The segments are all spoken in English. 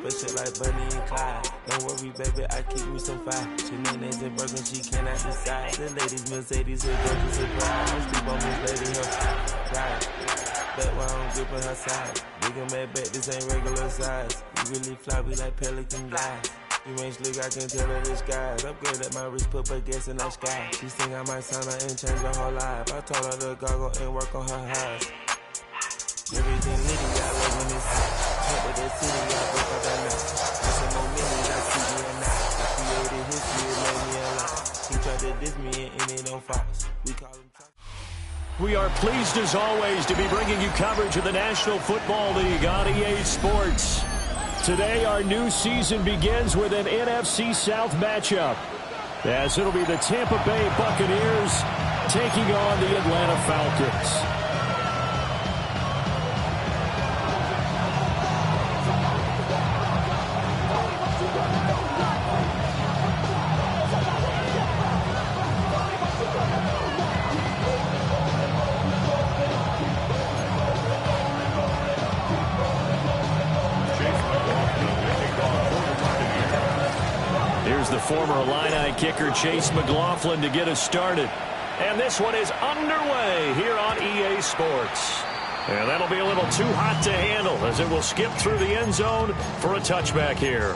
special like Bunny and Clyde. Don't worry, baby, I keep me some fire. She mayonnaise and burger, she cannot decide. The ladies Mercedes, her go to surprise. Don't sleep on this lady, her ride. Back while I'm gripping her side. Big and mad back, this ain't regular size. You really fly, we like pelican guys. You ain't slick, I can tell her this guys. Upgrade at my wrist, put baguettes in the sky. She think I might sign her and change her whole life. I told her to goggle and work on her highs. Everything litty, I love when it's hot with that city, I broke out that night. I said no millions, I see me at night. I created history, it made me a lot. He tried to diss me and it on Fox. We call him We are pleased as always to be bringing you coverage of the National Football League on EA Sports. Today our new season begins with an NFC South matchup, as it'll be the Tampa Bay Buccaneers taking on the Atlanta Falcons. The former Illini kicker Chase McLaughlin to get us started. And this one is underway here on EA Sports. And that'll be a little too hot to handle as it will skip through the end zone for a touchback here.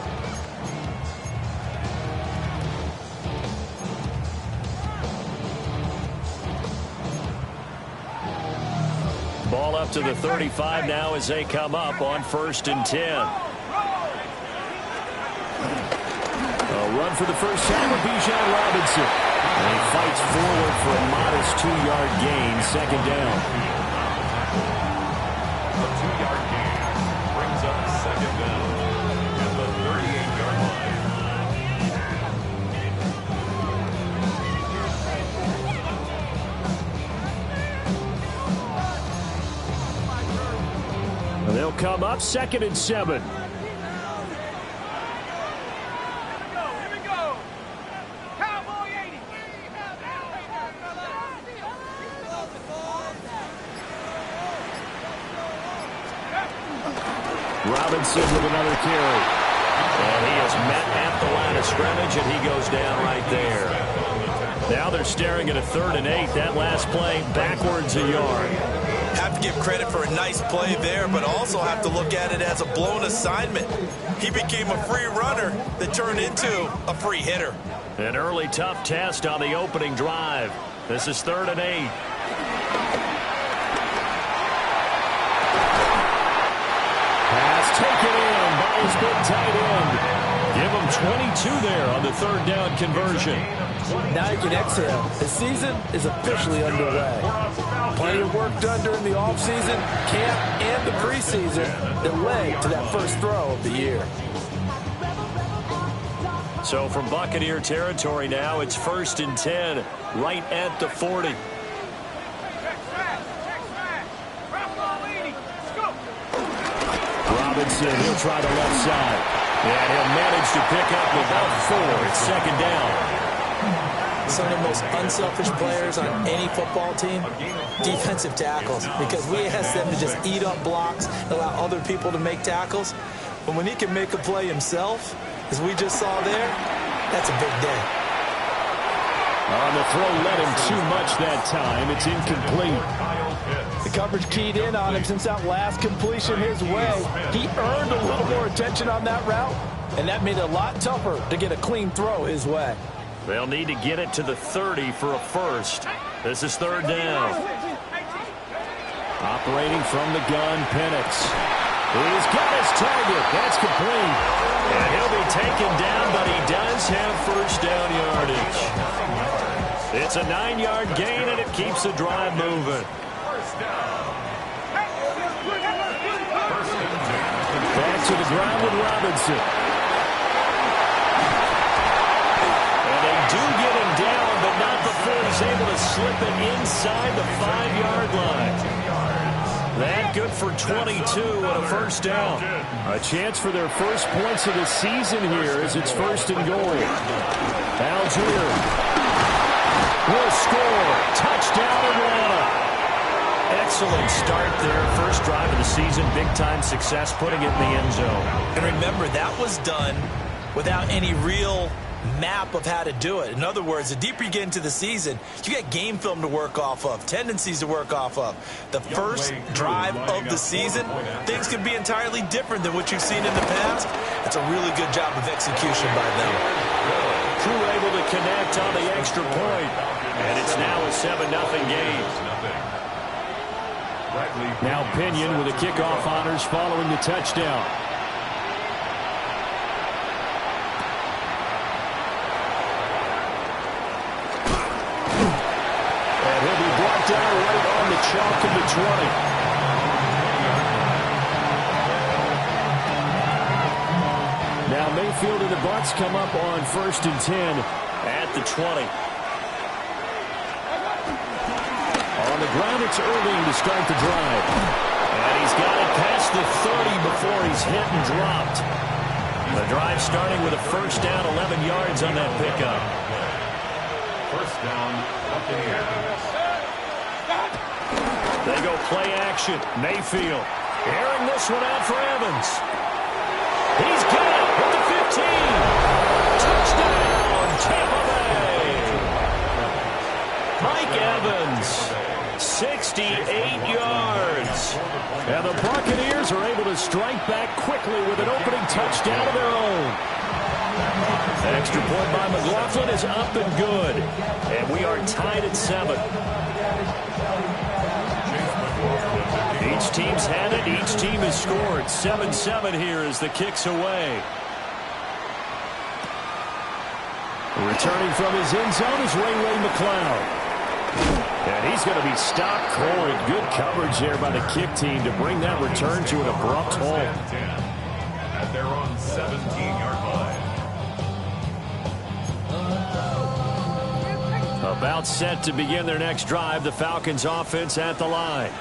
Ball up to the 35 now as they come up on 1st and 10. Run for the first time with Bijan Robinson. And he fights forward for a modest 2-yard gain, second down. A 2-yard gain brings up second down at the 38-yard line. They'll come up 2nd and 7. Robinson with another carry. And he is met at the line of scrimmage, and he goes down right there. Now they're staring at a 3rd and 8. That last play backwards a yard. Have to give credit for a nice play there, but also have to look at it as a blown assignment. He became a free runner that turned into a free hitter. An early tough test on the opening drive. This is 3rd and 8. Taken in by his big tight end. Give him 22 there on the 3rd down conversion. Now you can exhale. The season is officially underway. Plenty of work done during the offseason, camp, and the preseason that led to that first throw of the year. So from Buccaneer territory now, it's 1st and 10, right at the 40. Robinson, he'll try the left side. And he'll manage to pick up about 4. It's 2nd down. Some of the most unselfish players on any football team, defensive tackles, because we ask them to just eat up blocks, allow other people to make tackles. But when he can make a play himself, as we just saw there, that's a big day. On the throw, led him too much that time. It's incomplete. The coverage keyed in on him since that last completion his way. He earned a little more attention on that route, and that made it a lot tougher to get a clean throw his way. They'll need to get it to the 30 for a first. This is 3rd down. Operating from the gun, Penix. He's got his target. That's complete. And he'll be taken down, but he does have first down yardage. It's a 9-yard gain, and it keeps the drive moving. Back to the ground with Robinson. And they do get him down, but not before he's able to slip it inside the 5-yard line. That good for 22 and a first down. A chance for their first points of the season here as it's 1st and goal. Algier will score. Touchdown Atlanta. Excellent start there. First drive of the season. Big-time success putting it in the end zone. And remember, that was done without any real map of how to do it. In other words, the deeper you get into the season, you get game film to work off of, tendencies to work off of. The first drive of the season, things can be entirely different than what you've seen in the past. It's a really good job of execution by them. Crew able to connect on the extra point. And it's now a 7-0 game. Now Pinion with the kickoff honors following the touchdown. And he'll be brought down right on the chalk of the 20. Now Mayfield and the Bucs come up on 1st and 10 at the 20. On the ground, it's Irving to start the drive. And he's got it past the 30 before he's hit and dropped. The drive starting with a first down, 11 yards on that pickup. First down, Buccaneers. They go play action. Mayfield airing this one out for Evans. He's got it at the 15. Touchdown, Tampa Bay. Mike Evans, 68 yards. And the Buccaneers are able to strike back quickly with an opening touchdown of their own. Extra point by McLaughlin is up and good. And we are tied at 7. Each team's had it. Each team has scored. 7-7 here as the kick's away. Returning from his end zone is Ray McCloud. And he's going to be stopped cold. Good coverage there by the kick team to bring that return to an abrupt halt. At their own 17-yard line. About set to begin their next drive. The Falcons offense at the line.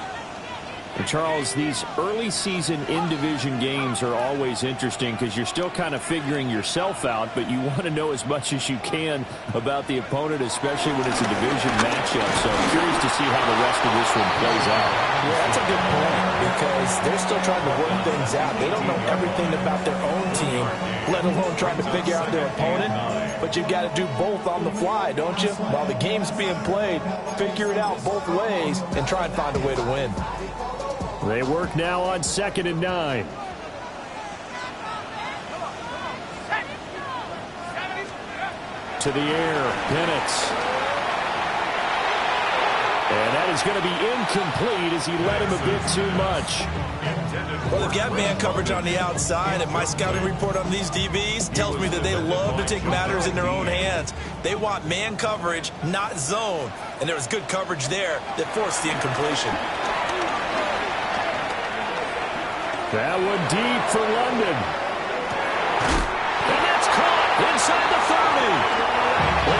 And Charles, these early season in-division games are always interesting because you're still kind of figuring yourself out, but you want to know as much as you can about the opponent, especially when it's a division matchup. So I'm curious to see how the rest of this one plays out. Yeah, that's a good point because they're still trying to work things out. They don't know everything about their own team, let alone trying to figure out their opponent. But you've got to do both on the fly, don't you? While the game's being played, figure it out both ways and try and find a way to win. They work now on 2nd and 9. To the air, Penix. And that is going to be incomplete as he led him a bit too much. Well, they've got man coverage on the outside, and my scouting report on these DBs tells me that they love to take matters in their own hands. They want man coverage, not zone. And there was good coverage there that forced the incompletion. That one deep for London. And that's caught inside the 30.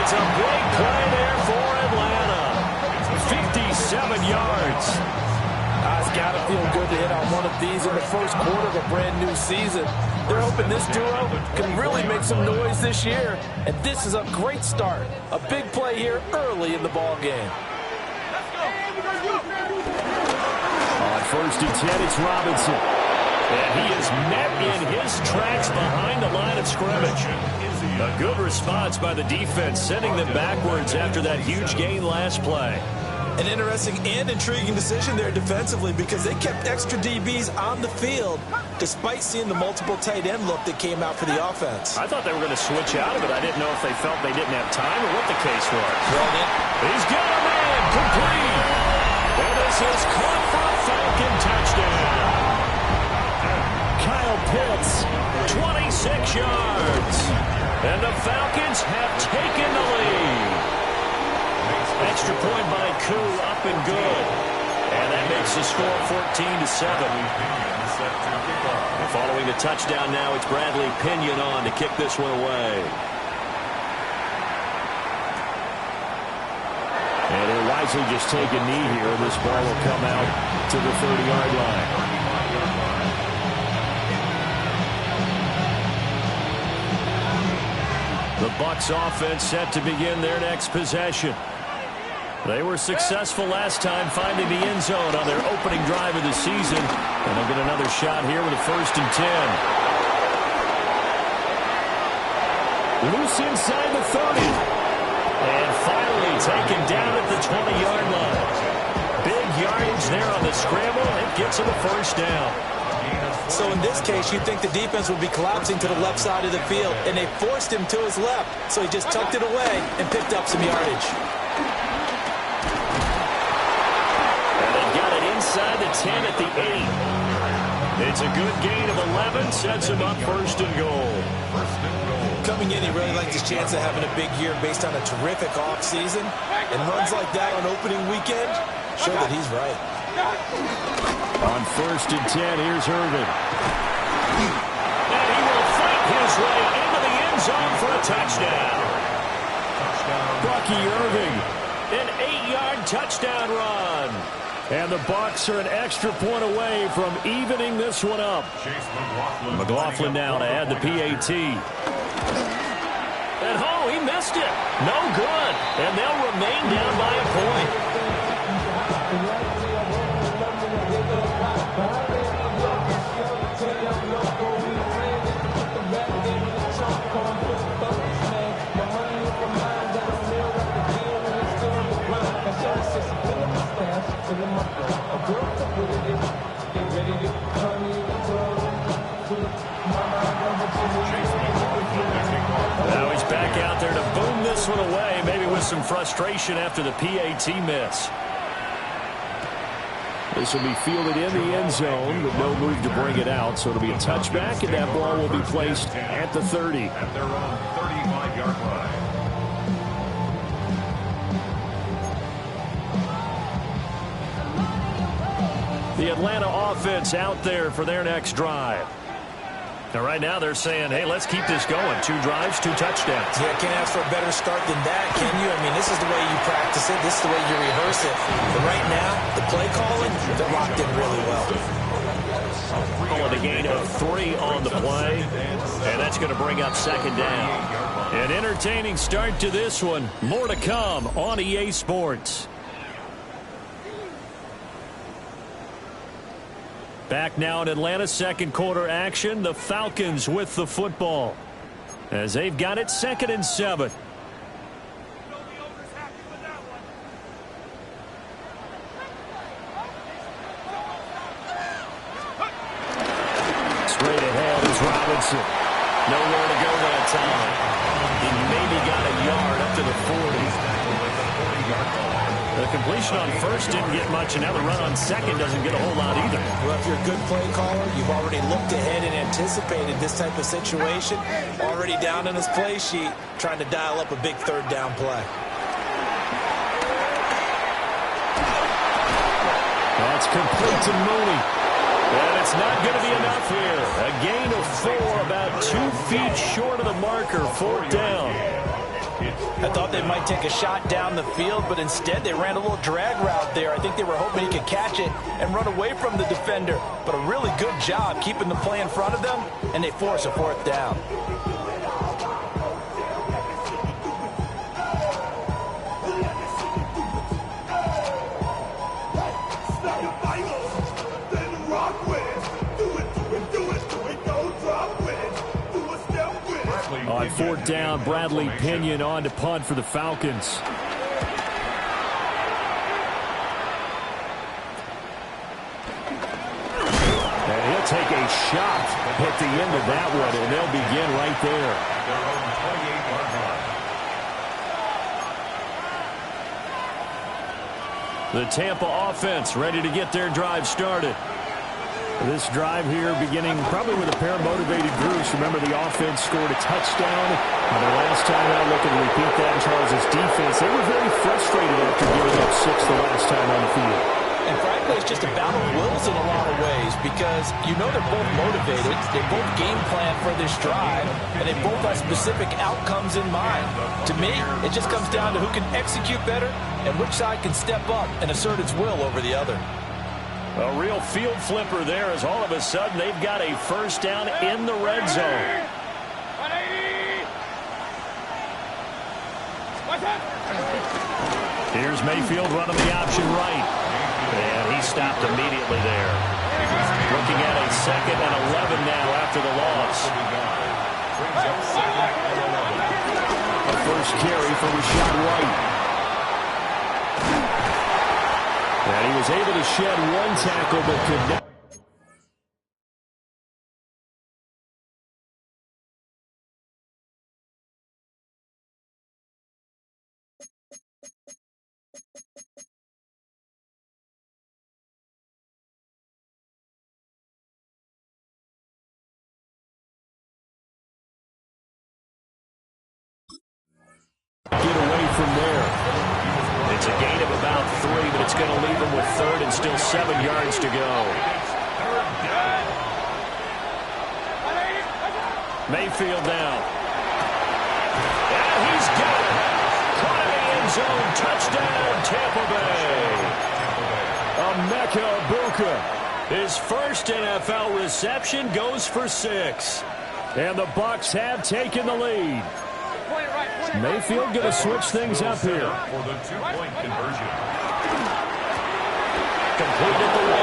It's a big play there for Atlanta. 57 yards. It's got to feel good to hit on one of these in the first quarter of a brand-new season. They're hoping this duo can really make some noise this year. And this is a great start. A big play here early in the ball game. On 1st and 10, it's Robinson. And he is met in his tracks behind the line of scrimmage. A good response by the defense, sending them backwards after that huge gain last play. An interesting and intriguing decision there defensively because they kept extra DBs on the field despite seeing the multiple tight end look that came out for the offense. I thought they were going to switch out of it. I didn't know if they felt they didn't have time or what the case was. He's got a man complete. And this is caught for a Falcon touchdown. Kyle Pitts, 26 yards. And the Falcons have taken the lead. Extra point by Koo, up and good. And that makes the score 14-7. Following the touchdown now, it's Bradley Pinion on to kick this one away. And he'll wisely just take a knee here. This ball will come out to the 30-yard line. The Bucs offense set to begin their next possession. They were successful last time finding the end zone on their opening drive of the season. And they'll get another shot here with a 1st and 10. Loose inside the 30. And finally taken down at the 20-yard line. Big yardage there on the scramble. It gets him a 1st down. So in this case, you'd think the defense would be collapsing to the left side of the field, and they forced him to his left. So he just tucked it away and picked up some yardage. And they've got it inside the 10 at the 8. It's a good gain of 11, sets him up 1st and goal. Coming in, he really likes his chance of having a big year based on a terrific offseason. And runs like that on opening weekend show that he's right. On 1st and 10, here's Irvin. And he will fight his way into the end zone for a touchdown. Bucky Irving, an 8-yard touchdown run. And the Bucs are an extra point away from evening this one up. McLaughlin now to add the PAT. And he missed it. No good. And they'll remain down by a point. Now he's back out there to boom this one away, maybe with some frustration after the PAT miss. This will be fielded in the end zone with no move to bring it out, so it'll be a touchback, and that ball will be placed at the 30. At their own 35-yard line. The Atlanta offense out there for their next drive. Now, right now, they're saying, hey, let's keep this going. 2 drives, 2 touchdowns. Yeah, can't ask for a better start than that, can you? I mean, this is the way you practice it. This is the way you rehearse it. But right now, the play calling, they're locked in really well. Calling a gain of 3 on the play, and that's going to bring up 2nd down. An entertaining start to this one. More to come on EA Sports. Back now in Atlanta, 2nd quarter action. The Falcons with the football as they've got it 2nd and 7. Straight ahead is Robinson. Nowhere to go that time. He maybe got a yard up to the 40. The completion on 1st didn't get much, and now the run on 2nd doesn't get a whole lot either. Well, if you're a good play caller, you've already looked ahead and anticipated this type of situation. Already down on his play sheet, trying to dial up a big 3rd down play. That's complete to Mooney. And it's not going to be enough here. A gain of 4, about 2 feet short of the marker, 4th down. I thought they might take a shot down the field, but instead they ran a little drag route there. I think they were hoping he could catch it and run away from the defender. But a really good job keeping the play in front of them, and they force a 4th down. On 4th down, Bradley Pinion on to punt for the Falcons. And he'll take a shot at the end of that one, and they'll begin right there. The Tampa offense ready to get their drive started. This drive here beginning probably with a pair of motivated groups. Remember, the offense scored a touchdown. And the last time out, looking to repeat that in Charles' defense, they were very frustrated after giving up 6 the last time on the field. And frankly, it's just a battle of wills in a lot of ways because you know they're both motivated. They both game plan for this drive, and they both have specific outcomes in mind. To me, it just comes down to who can execute better and which side can step up and assert its will over the other. A real field flipper there as all of a sudden they've got a 1st down in the red zone. Here's Here's Mayfield running the option right. And he stopped immediately there. Looking at a 2nd and 11 now after the loss. The first carry for Rashad White. And he was able to shed 1 tackle but could not. Get away from there. It's a gain of about 3, but it's going to leave him with 3rd and still 7 yards to go. Mayfield now. And he's got it. Caught in the end zone. Touchdown, Tampa Bay. Emeka Egbuka. His first NFL reception goes for 6. And the Bucs have taken the lead. Mayfield going to switch things up here. For the 2-point conversion. Completed the 1.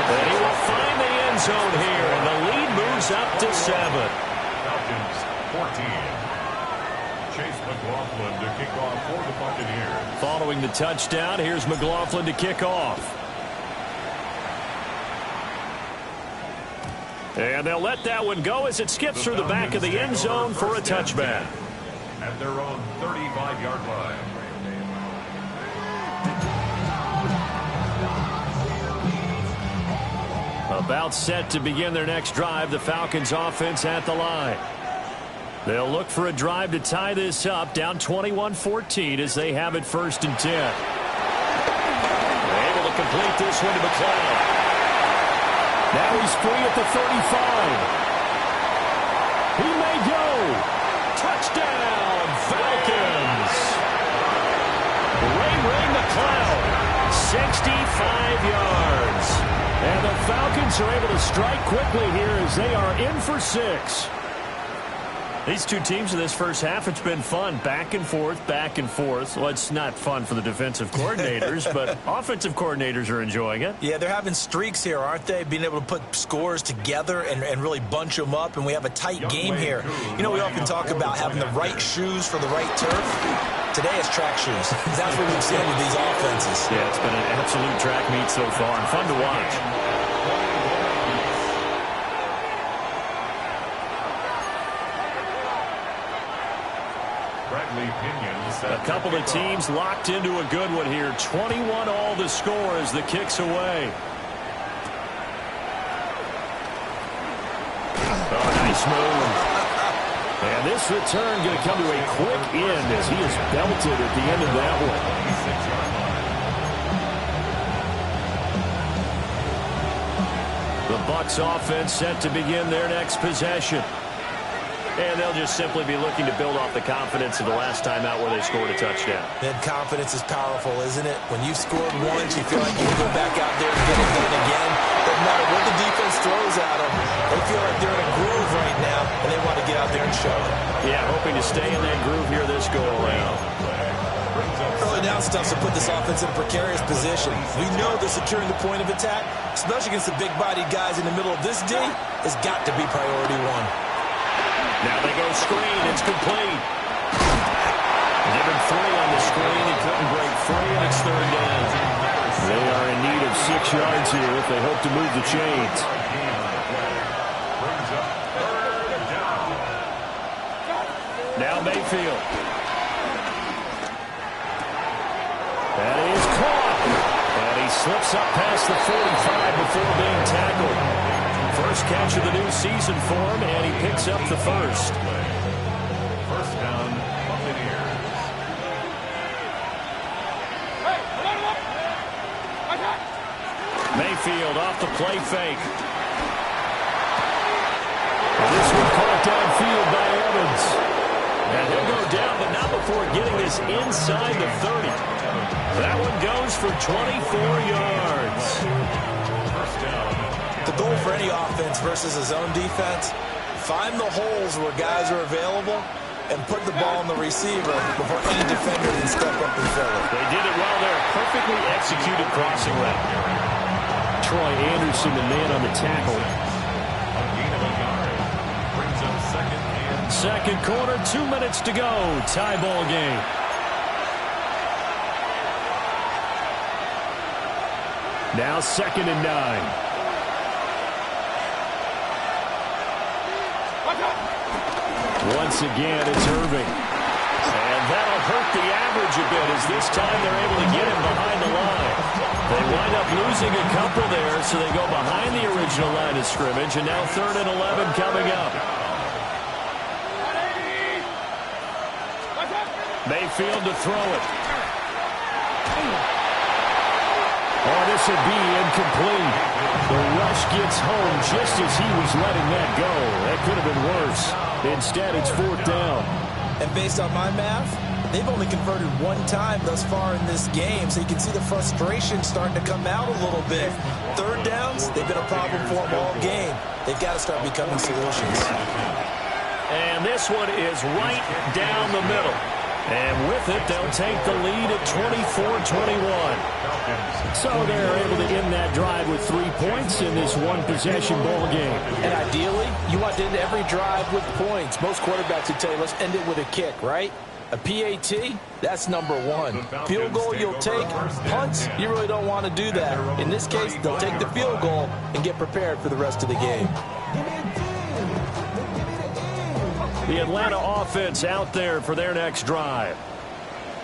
And he will find the end zone here, and the lead moves up to 7. Falcons 14. Chase McLaughlin to kick off for the Buccaneers. Following the touchdown, here's McLaughlin to kick off. And they'll let that one go as it skips through the back of the end zone for a touchback. At their own 35-yard line. About set to begin their next drive, the Falcons offense at the line. They'll look for a drive to tie this up, down 21-14 as they have it 1st and 10. They're able to complete this one to McLeod. Now he's free at the 35. He may go. Touchdown, Falcons. Ray McLeod, 65 yards. And the Falcons are able to strike quickly here as they are in for 6. These two teams in this first half, it's been fun. Back and forth, back and forth. Well, it's not fun for the defensive coordinators, but offensive coordinators are enjoying it. Yeah, they're having streaks here, aren't they? Being able to put scores together and really bunch them up, and we have a tight game here. You know, we often talk about having the right shoes for the right turf. Today it's track shoes. That's what we've seen with these offenses. Yeah, it's been an absolute track meet so far and fun to watch. A couple of teams locked into a good one here. 21 all the score as the kick's away. Oh, nice move. And this return going to come to a quick end as he is belted at the end of that one. The Bucs offense set to begin their next possession. And they'll just simply be looking to build off the confidence of the last time out where they scored a touchdown. And confidence is powerful, isn't it? When you've scored once, you feel like you can go back out there and get it done again. Doesn't matter what the defense throws at them. They feel like they're in a groove right now, and they want to get out there and show it. Yeah, hoping to stay in that groove here this go-around. Early down stuff to put this offense in a precarious position. We know they're securing the point of attack, especially against the big-bodied guys in the middle of this D. It's got to be priority 1. Now they go screen. It's complete. Given 3 on the screen. He couldn't break free, and it's 3rd down. They are in need of 6 yards here if they hope to move the chains. Now Mayfield. That is caught. And he slips up past the 45 before being tackled. First catch of the new season for him, and he picks up the first. First down, Buccaneers. Mayfield off the play fake. And this one caught downfield by Evans. And he'll go down, but not before getting this inside the 30. That one goes for 24 yards. First down. The goal for any offense versus a zone defense, find the holes where guys are available and put the ball on the receiver before any defender can step up and fill it. They did it well there. Perfectly executed crossing route. Troy Anderson, the man on the tackle. Second quarter, 2 minutes to go. Tie ball game. Now 2nd and 9. Once again, it's Irving. And that'll hurt the average a bit as this time they're able to get him behind the line. They wind up losing a couple there, so they go behind the original line of scrimmage, and now 3rd and 11 coming up. Mayfield to throw it. Oh, this will be incomplete. The rush gets home just as he was letting that go. That could have been worse. Instead, it's 4th down. And based on my math, they've only converted 1 time thus far in this game, so you can see the frustration starting to come out a little bit. 3rd downs, they've been a problem for them all game. They've got to start becoming solutions. And this one is right down the middle. And with it, they'll take the lead at 24-21. So they're able to end that drive with 3 points in this one-possession ball game. And ideally, you want to end every drive with points. Most quarterbacks would tell you, let's end it with a kick, right? A PAT, that's number 1. Field goal you'll take. Punts, you really don't want to do that. In this case, they'll take the field goal and get prepared for the rest of the game. The Atlanta offense out there for their next drive.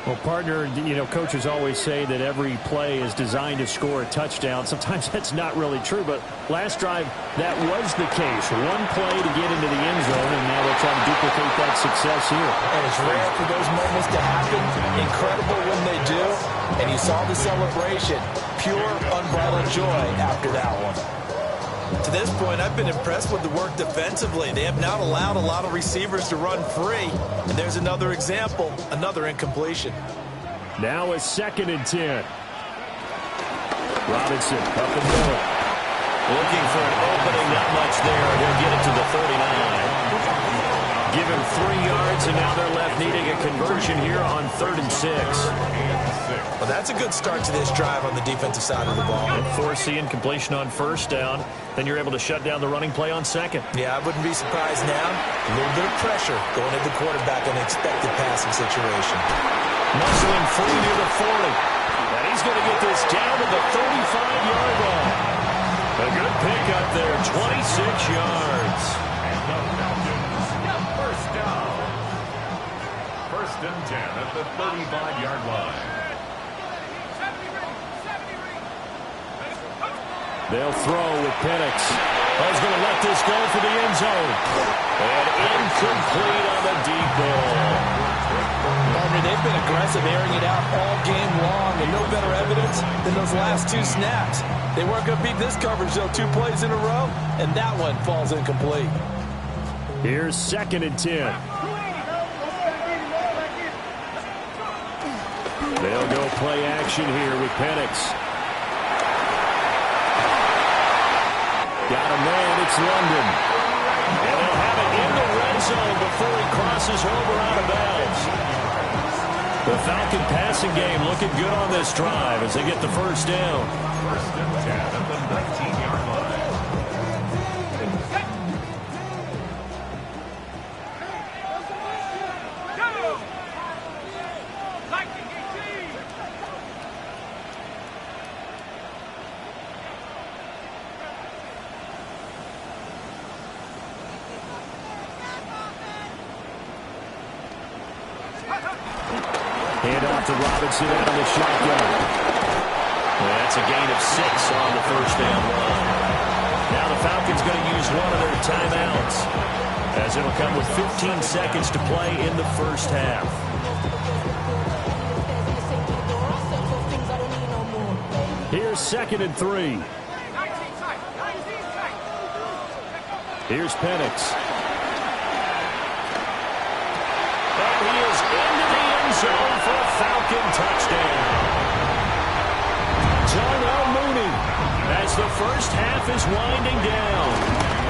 Well, partner, you know, coaches always say that every play is designed to score a touchdown. Sometimes that's not really true, but last drive, that was the case. 1 play to get into the end zone, and now they're trying to duplicate that success here. And it's rare for those moments to happen. Incredible when they do. And you saw the celebration. Pure, unbridled joy after that one. To this point, I've been impressed with the work defensively. They have not allowed a lot of receivers to run free. And there's another example, another incompletion. Now a 2nd and 10. Robinson up the middle. Looking for an opening, not much there. He'll get it to the 39. Give him 3 yards, and now they're left needing a conversion here on 3rd and 6. Well, that's a good start to this drive on the defensive side of the ball. And foreseeing completion on 1st down. Then you're able to shut down the running play on 2nd. Yeah, I wouldn't be surprised now. A little bit of pressure going at the quarterback in an expected passing situation. Muscling free near the 40. And he's going to get this down to the 35-yard line. A good pick up there, 26 yards. First down. 1st and 10 at the 35-yard line. They'll throw with Penix. He's going to let this go for the end zone. And incomplete on the deep ball. They've been aggressive, airing it out all game long, and no better evidence than those last 2 snaps. They weren't going to beat this coverage, though, 2 plays in a row, and that one falls incomplete. Here's 2nd and 10. They'll go play action here with Penix. Got a man, it's London. And they'll have it in the red zone before he crosses over out of bounds. The Falcon passing game looking good on this drive as they get the 1st down. 1st and 10 at the 19-yard line. Hand off to Robinson out of the shotgun. Well, that's a gain of 6 on the 1st down line. Now the Falcons going to use one of their timeouts as it'll come with 15 seconds to play in the 1st half. Here's 2nd and 3. Here's Penix. And he is into the end zone for a Falcon touchdown. Darnell Mooney as the 1st half is winding down.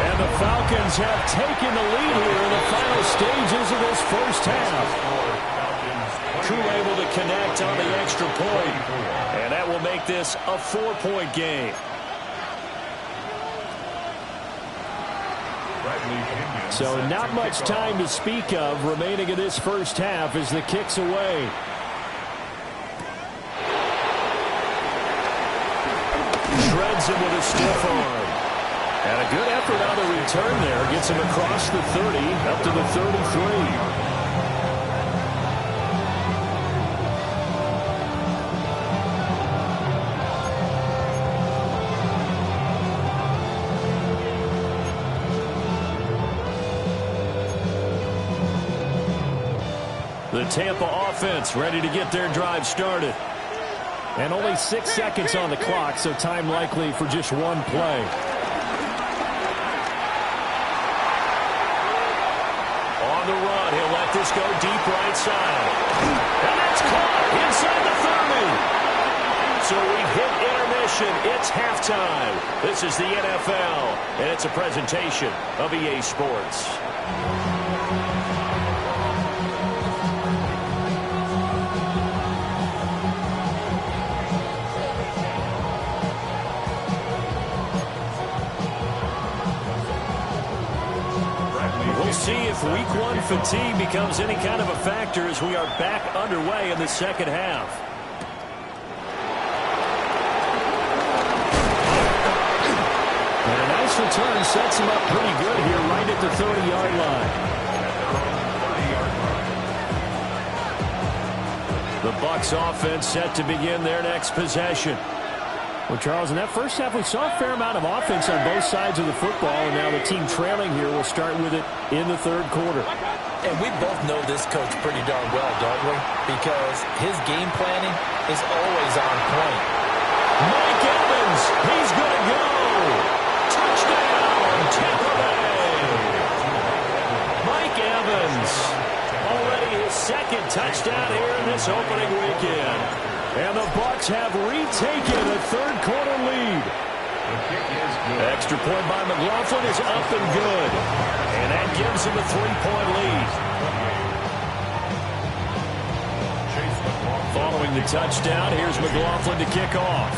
And the Falcons have taken the lead here in the final stages of this first half. Crew able to connect on the extra point, and that will make this a 4-point game. So not much time to speak of remaining in this first half as the kick's away. Shreds him with a stiff arm. And a good effort on the return there. Gets him across the 30, up to the 33. The Tampa offense ready to get their drive started. And only 6 seconds on the clock, so time likely for just one play. On the run, he'll let this go deep right side. And that's caught inside the 30. So we hit intermission. It's halftime. This is the NFL, and it's a presentation of EA Sports. See if week one fatigue becomes any kind of a factor as we are back underway in the second half. And a nice return sets him up pretty good here right at the 30-yard line. The Bucs offense set to begin their next possession. Well, Charles, in that first half, we saw a fair amount of offense on both sides of the football, and now the team trailing here will start with it in the third quarter. And we both know this coach pretty darn well, don't we? Because his game planning is always on point. Mike Evans, he's going to go. Touchdown, Tampa Bay. Mike Evans, already his second touchdown here in this opening weekend. And the Bucs have retaken a third-quarter lead. Extra point by McLaughlin is up and good. And that gives him a 3-point lead. Following the touchdown, here's McLaughlin to kick off.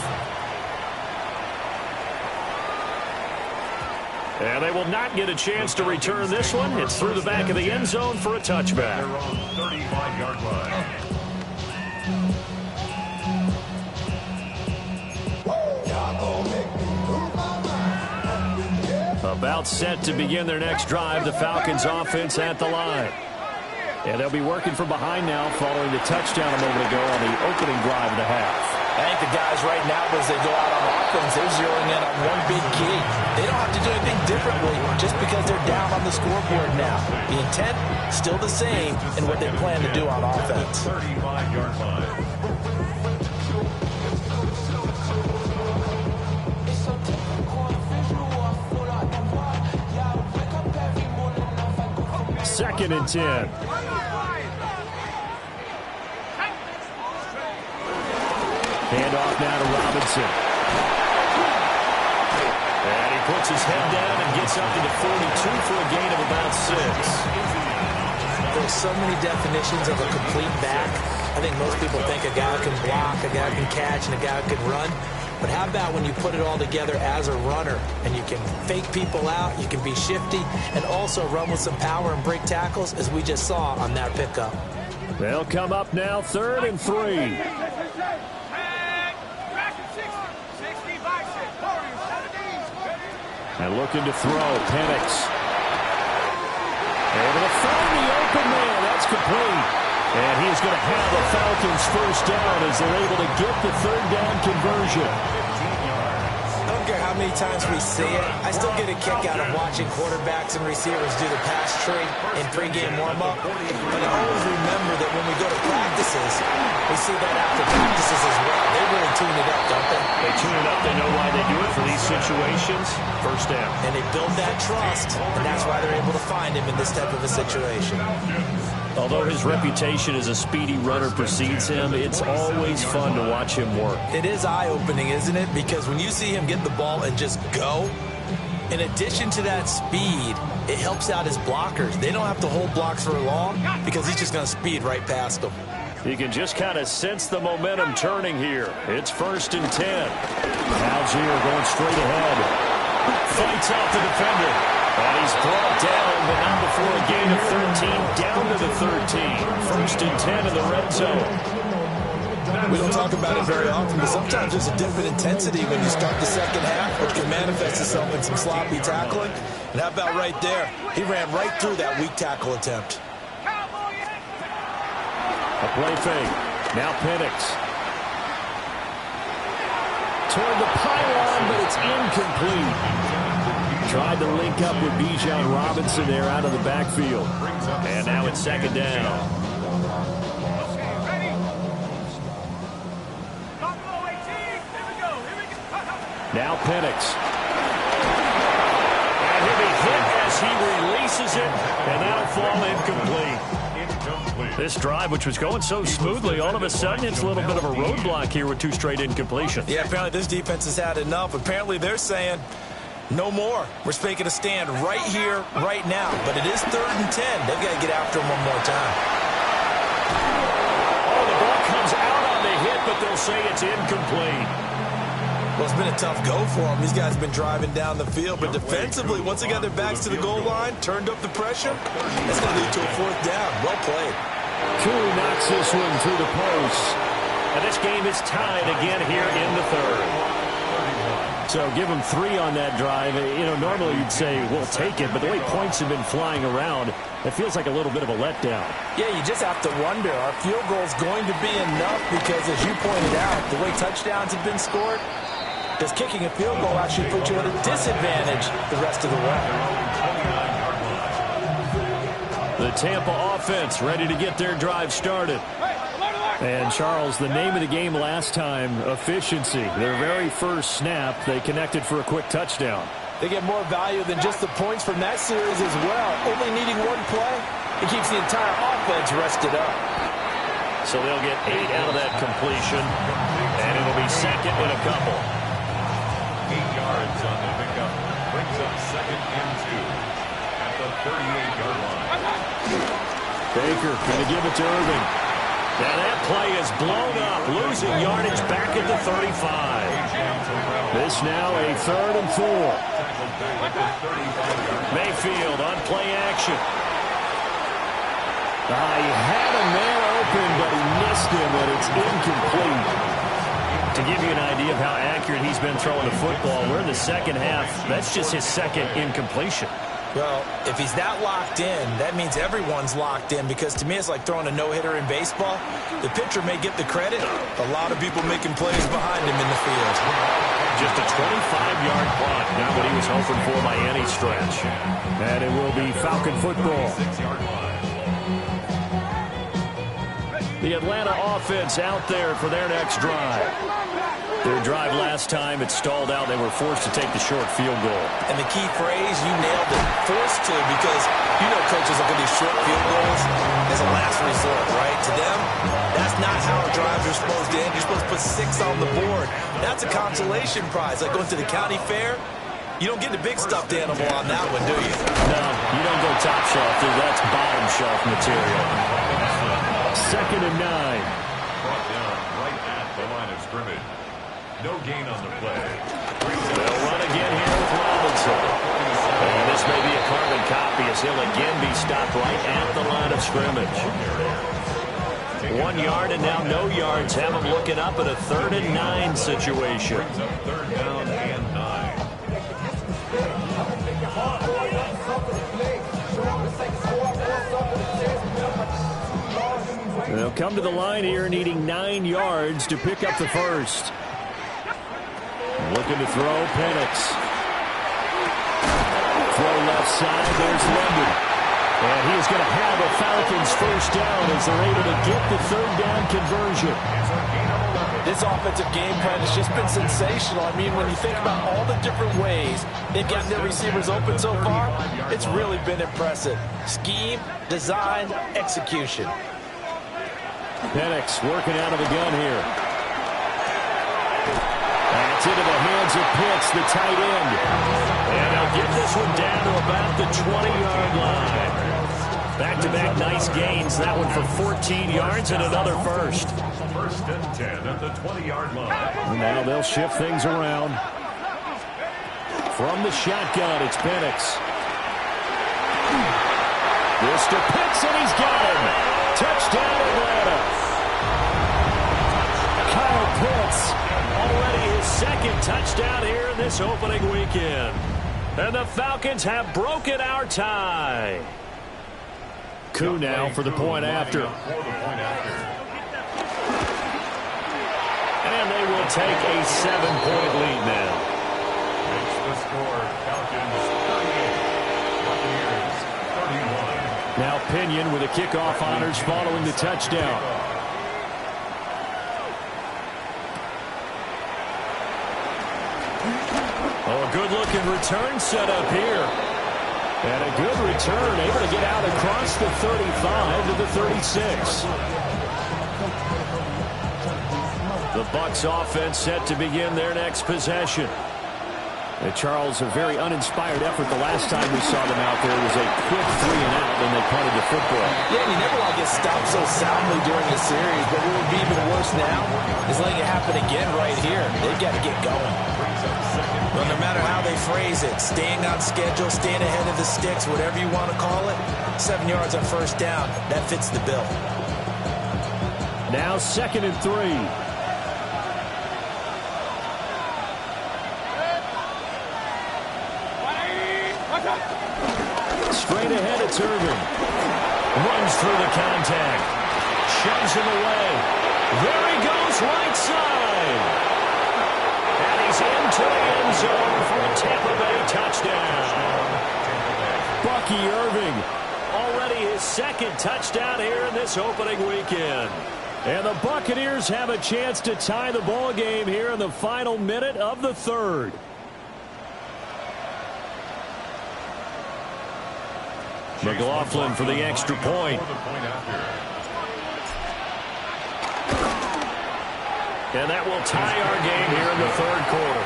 And they will not get a chance to return this one. It's through the back of the end zone for a touchback. They're on 35-yard line. About set to begin their next drive, the Falcons offense at the line. And they'll be working from behind now following the touchdown a moment ago on the opening drive of the half. I think the guys right now, as they go out on offense, they're zeroing in on one big key. They don't have to do anything differently just because they're down on the scoreboard now. The intent, still the same in what they plan to do on offense. 35-yard line. Second and 10. Handoff now to Robinson. And he puts his head down and gets up to the 42 for a gain of about 6. There's so many definitions of a complete back. I think most people think a guy can block, a guy can catch, and a guy can run. But how about when you put it all together as a runner and you can fake people out, you can be shifty, and also run with some power and break tackles, as we just saw on that pickup. They'll come up now, 3rd and 3. And looking to throw, Penix. Able to find the open man. That's complete. And he's going to have the Falcons first down as they're able to get the third down conversion. I don't care how many times we see it. I still get a kick out of watching quarterbacks and receivers do the pass tree in pregame warm-up. But I always remember that when we go to practices, we see that after practices as well. They really tune it up, don't they? They tune it up. They know why they do it for these situations. First down. And they build that trust, and that's why they're able to find him in this type of a situation. Although his reputation as a speedy runner precedes him, it's always fun to watch him work. It is eye-opening, isn't it? Because when you see him get the ball and just go, in addition to that speed, it helps out his blockers. They don't have to hold blocks for long because he's just going to speed right past them. You can just kind of sense the momentum turning here. It's 1st and 10. Algier going straight ahead. Fights off the defender. And he's brought down, but not before a gain of 13, down to the 13. 1st and 10 in the red zone. We don't talk about it very often, but sometimes there's a different intensity when you start the second half, which can manifest itself in some sloppy tackling. And how about right there? He ran right through that weak tackle attempt. A play fake. Now Penix. Toward the pylon, but it's incomplete. Tried to link up with Bijan Robinson there out of the backfield. And now it's 2nd down. Now Penix. And he'll be hit as he releases it, and that'll fall incomplete. This drive, which was going so smoothly, all of a sudden it's a little bit of a roadblock here with 2 straight incompletions. Yeah, apparently this defense has had enough. Apparently they're saying no more. We're making a stand right here, right now. But it is 3rd and 10. They've got to get after him one more time. Oh, the ball comes out on the hit, but they'll say it's incomplete. Well, it's been a tough go for them. These guys have been driving down the field, but defensively, once they got their backs to the goal line, turned up the pressure, that's going to lead to a 4th down. Well played. Cooley knocks this one through the post. And this game is tied again here in the 3rd. So give them 3 on that drive. You know, normally you'd say, we'll take it, but the way points have been flying around, it feels like a little bit of a letdown. Yeah, you just have to wonder, are field goals going to be enough? Because as you pointed out, the way touchdowns have been scored, does kicking a field goal actually put you at a disadvantage the rest of the way? The Tampa offense ready to get their drive started. And, Charles, the name of the game last time, efficiency. Their very first snap, they connected for a quick touchdown. They get more value than just the points from that series as well. Only needing 1 play, it keeps the entire offense rested up. So they'll get 8 out of that completion, and it'll be 2nd and a couple. 8 yards on the pickup. Brings up 2nd and 2 at the 38-yard line. Baker going to give it to Irving. Now that play is blown up, losing yardage back at the 35. This now a 3rd and 4. Mayfield on play action. He had a man open, but he missed him, and it's incomplete. To give you an idea of how accurate he's been throwing the football, we're in the 2nd half. That's just his 2nd incompletion. Well, if he's that locked in, that means everyone's locked in, because to me it's like throwing a no-hitter in baseball. The pitcher may get the credit, a lot of people making plays behind him in the field. Just a 25-yard punt, not what he was hoping for by any stretch. And it will be Falcon football. The Atlanta offense out there for their next drive. Their drive last time, it stalled out. They were forced to take the short field goal. And the key phrase, you nailed it, forced to, because you know coaches look at these short field goals as a last resort, right? To them, that's not how drives are supposed to end. You're supposed to put 6 on the board. That's a consolation prize. Like going to the county fair, you don't get the big stuffed animal on that one, do you? No, you don't go top shelf, dude. That's bottom shelf material. 2nd and 9. Brought down right at the line of scrimmage. No gain on the play. They'll run again here with Robinson. And this may be a carbon copy as he'll again be stopped right at the line of scrimmage. 1 yard and now no yards. Have him looking up at a 3rd and 9 situation. Brings up 3rd down and 9. They'll come to the line here needing 9 yards to pick up the first. Looking to throw, Penix. Throw left side, there's London. And he is going to have a Falcons first down as they're able to get the 3rd down conversion. This offensive game plan has just been sensational. I mean, when you think about all the different ways they've gotten their receivers open so far, it's really been impressive. Scheme, design, execution. Penix working out of the gun here. That's into the hands of Pitts, the tight end. And they'll get this one down to about the 20-yard line. Back-to-back nice gains. That one for 14 yards and another first. First and 10 at the 20-yard line. And now they'll shift things around. From the shotgun, it's Penix. This to Pitts, and he's got him. Touchdown, Atlanta. Kyle Pitts, already his second touchdown here in this opening weekend. And the Falcons have broken our tie. Koo now for the point after. And they will take a 7-point lead now. Makes the score, Falcons 38, Buccaneers 31. Now Pinion with the kickoff honors following the touchdown. Oh, a good-looking return set up here. And a good return, able to get out across the 35 to the 36. The Bucs offense set to begin their next possession. And Charles, a very uninspired effort the last time we saw them out there. It was a quick 3 and out, and they punted the football. Yeah, and you never want to get stopped so soundly during the series, but what would be even worse now is letting it happen again right here. They've got to get going. Well, no matter how they phrase it, staying on schedule, staying ahead of the sticks, whatever you want to call it, 7 yards on first down, that fits the bill. Now 2nd and 3. Straight ahead, it's Irving. Runs through the contact. Shoves him away. There he goes, right side. And he's into the end zone for a Tampa Bay touchdown. Bucky Irving, already his second touchdown here in this opening weekend. And the Buccaneers have a chance to tie the ball game here in the final minute of the third. McLaughlin for the extra point. And that will tie our game here in the third quarter.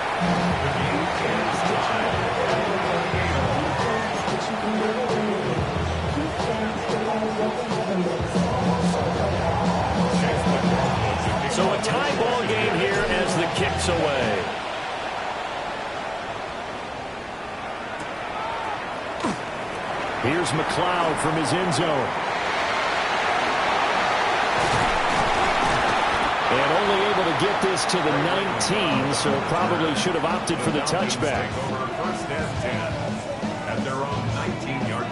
So a tie ball game here as the kick's away. Here's McLeod from his end zone. And only able to get this to the 19, so probably should have opted for the touchback. First and 10 at their own 19-yard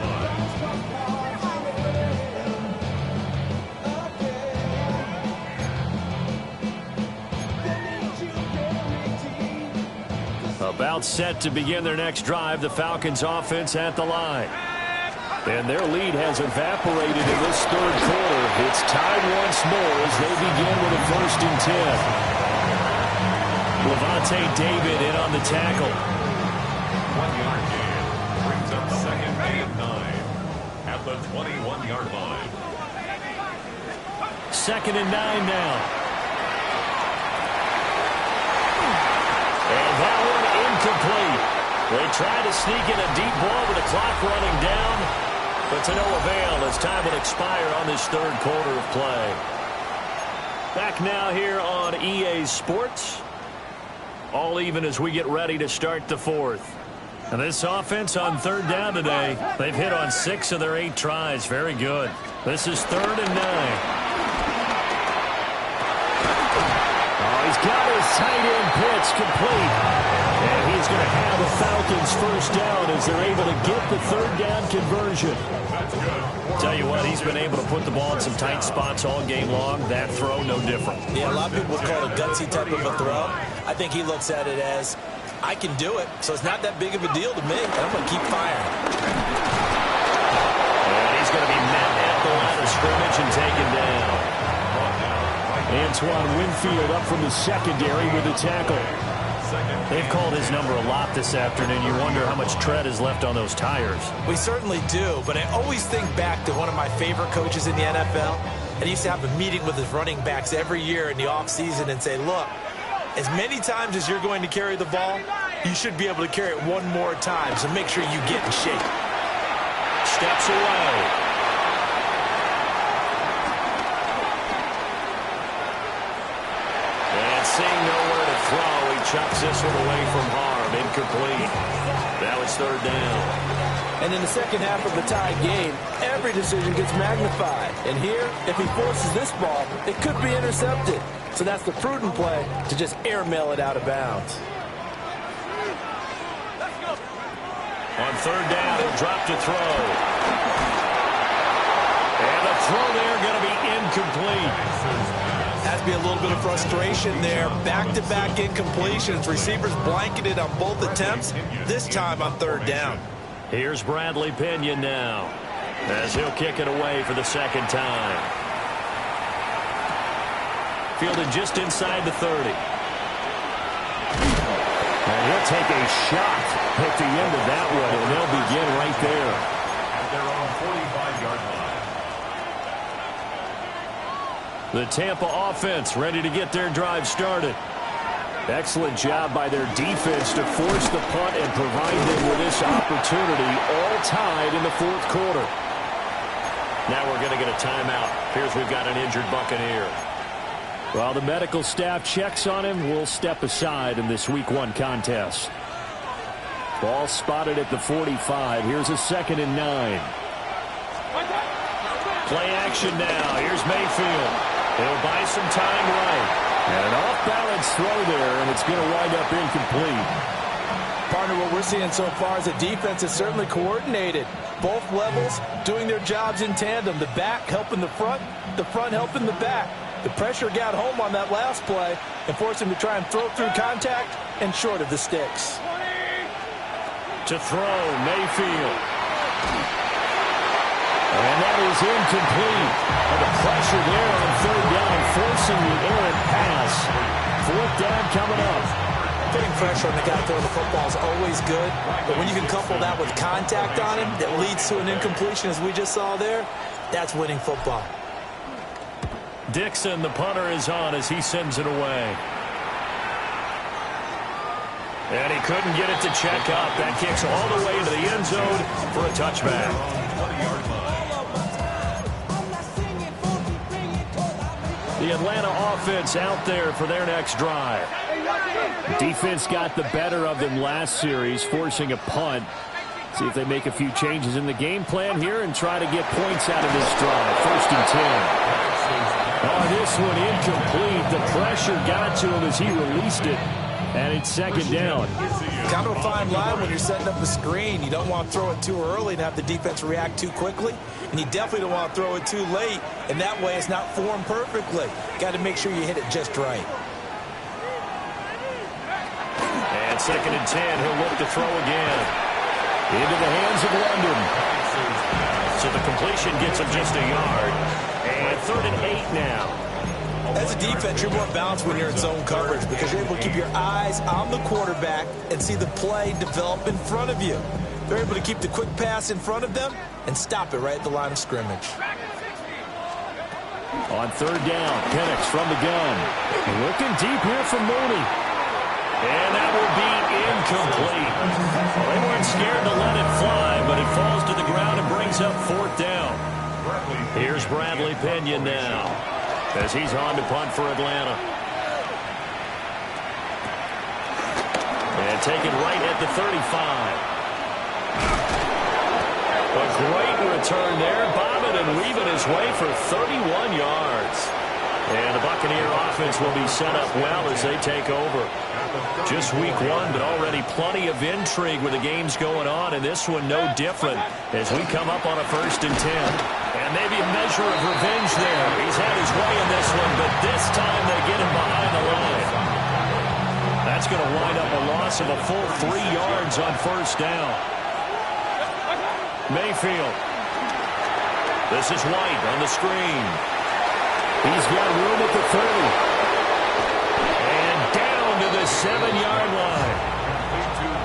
line. About set to begin their next drive, the Falcons offense at the line. And their lead has evaporated in this third quarter. It's tied once more as they begin with a 1st and 10. Levante David in on the tackle. 1-yard gain brings up 2nd and 9 at the 21-yard line. 2nd and 9 now. And that one incomplete. They tried to sneak in a deep ball with the clock running down. But to no avail as time will expire on this third quarter of play. Back now here on EA Sports. All even as we get ready to start the fourth. And this offense on third down today, they've hit on 6 of their 8 tries. Very good. This is 3rd and 9. Oh, he's got his tight end pitch complete. And he's going to have the Falcons first down as they're able to get the 3rd down conversion. Tell you what, he's been able to put the ball in some tight spots all game long. That throw, no different. Yeah, a lot of people would call it a gutsy type of a throw. I think he looks at it as, I can do it, so it's not that big of a deal to me. I'm going to keep firing. And he's going to be met at the line of scrimmage and taken down. Antoine Winfield up from the secondary with the tackle. They've called his number a lot this afternoon. You wonder how much tread is left on those tires. We certainly do, but I always think back to one of my favorite coaches in the NFL. And he used to have a meeting with his running backs every year in the offseason and say, look, as many times as you're going to carry the ball, you should be able to carry it one more time, so make sure you get in shape. Steps away. And seeing nowhere to throw, he chucks this one away from harm. Incomplete. Now it's third down. And in the second half of the tied game, every decision gets magnified. And here, if he forces this ball, it could be intercepted. So that's the prudent play to just airmail it out of bounds. On third down, he'll drop to throw. And the throw there going to be incomplete. Has to be a little bit of frustration there. Back-to-back incompletions. Receivers blanketed on both attempts, this time on third down. Here's Bradley Pinion now, as he'll kick it away for the second time. Fielded just inside the 30. And he'll take a shot at the end of that one, and they'll begin right there. At their own 45-yard line. The Tampa offense ready to get their drive started. Excellent job by their defense to force the punt and provide them with this opportunity, all tied in the fourth quarter. Now we're going to get a timeout. Here's we've got an injured Buccaneer. While the medical staff checks on him, we'll step aside in this Week 1 contest. Ball spotted at the 45. Here's a 2nd and 9. Play action now. Here's Mayfield. He'll buy some time right. And an off-balance throw there, and it's going to wind up incomplete. Partner, what we're seeing so far is the defense is certainly coordinated. Both levels doing their jobs in tandem. The back helping the front helping the back. The pressure got home on that last play and forced him to try and throw through contact and short of the sticks. To throw, Mayfield. And that is incomplete. And the pressure there on third down, forcing the errant pass. Fourth down coming up. Putting pressure on the guy throwing the football is always good, but when you can couple that with contact on him that leads to an incompletion, as we just saw there, that's winning football. Dixon, the punter, is on as he sends it away. And he couldn't get it to check up. That kicks all the way into the end zone for a touchback. The Atlanta offense out there for their next drive. Defense got the better of them last series, forcing a punt. See if they make a few changes in the game plan here and try to get points out of this drive. 1st and 10. Oh, this one incomplete. The pressure got to him as he released it. And it's 2nd down. Kind of a fine line when you're setting up a screen. You don't want to throw it too early and have the defense react too quickly. And you definitely don't want to throw it too late. And that way it's not formed perfectly. Got to make sure you hit it just right. And 2nd and 10. He'll look to throw again. Into the hands of London. So the completion gets him just a yard. And 3rd and 8 now. As a defense, you're more balanced when you're in zone coverage because you're able to keep your eyes on the quarterback and see the play develop in front of you. They're able to keep the quick pass in front of them and stop it right at the line of scrimmage. On third down, Penix from the gun. Looking deep here for Mooney. And that will be incomplete. Well, they weren't scared to let it fly, but it falls to the ground and brings up 4th down. Here's Bradley Pinion now, as he's on to punt for Atlanta. And taken right at the 35. A great return there, bobbing and weaving his way for 31 yards. And the Buccaneer offense will be set up well as they take over. Just week 1, but already plenty of intrigue with the games going on, and this one no different as we come up on a 1st and 10. And maybe a measure of revenge there. He's had his way in this one, but this time they get him behind the line. That's going to wind up a loss of a full 3 yards on 1st down. Mayfield. This is White on the screen. He's got room at the 30. And down to the 7-yard line.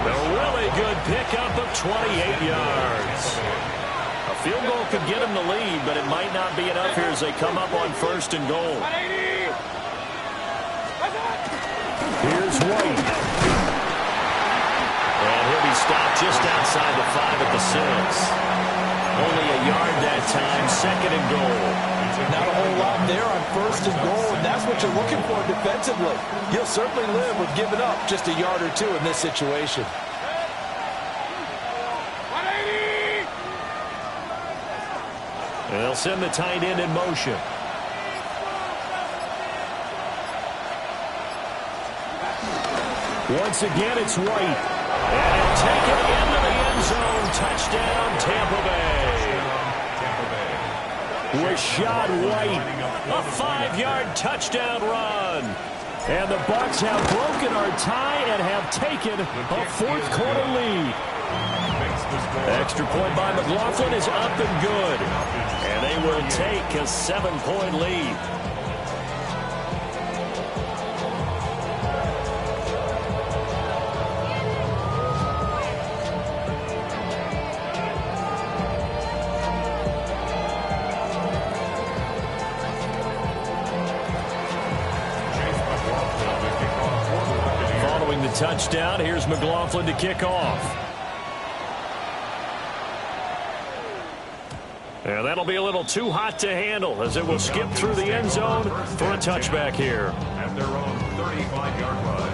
A really good pickup of 28 yards. A field goal could get him the lead, but it might not be enough here as they come up on 1st and goal. Here's White. And he'll be stopped just outside the 5 at the 6. Only a yard that time, 2nd and goal. Not a whole lot there on 1st and goal, and that's what you're looking for defensively. You'll certainly live with giving up just a yard or 2 in this situation. They'll send the tight end in motion. Once again, it's White. And he'll take it into the end zone. Touchdown, Tampa Bay. Rachaad White, a 5-yard touchdown run. And the Bucs have broken our tie and have taken a 4th quarter lead. Extra point by McLaughlin is up and good. And they will take a 7-point lead. Following the touchdown, here's McLaughlin to kick off. And that'll be a little too hot to handle as it will skip through the end zone for a touchback here. At their own 35-yard line.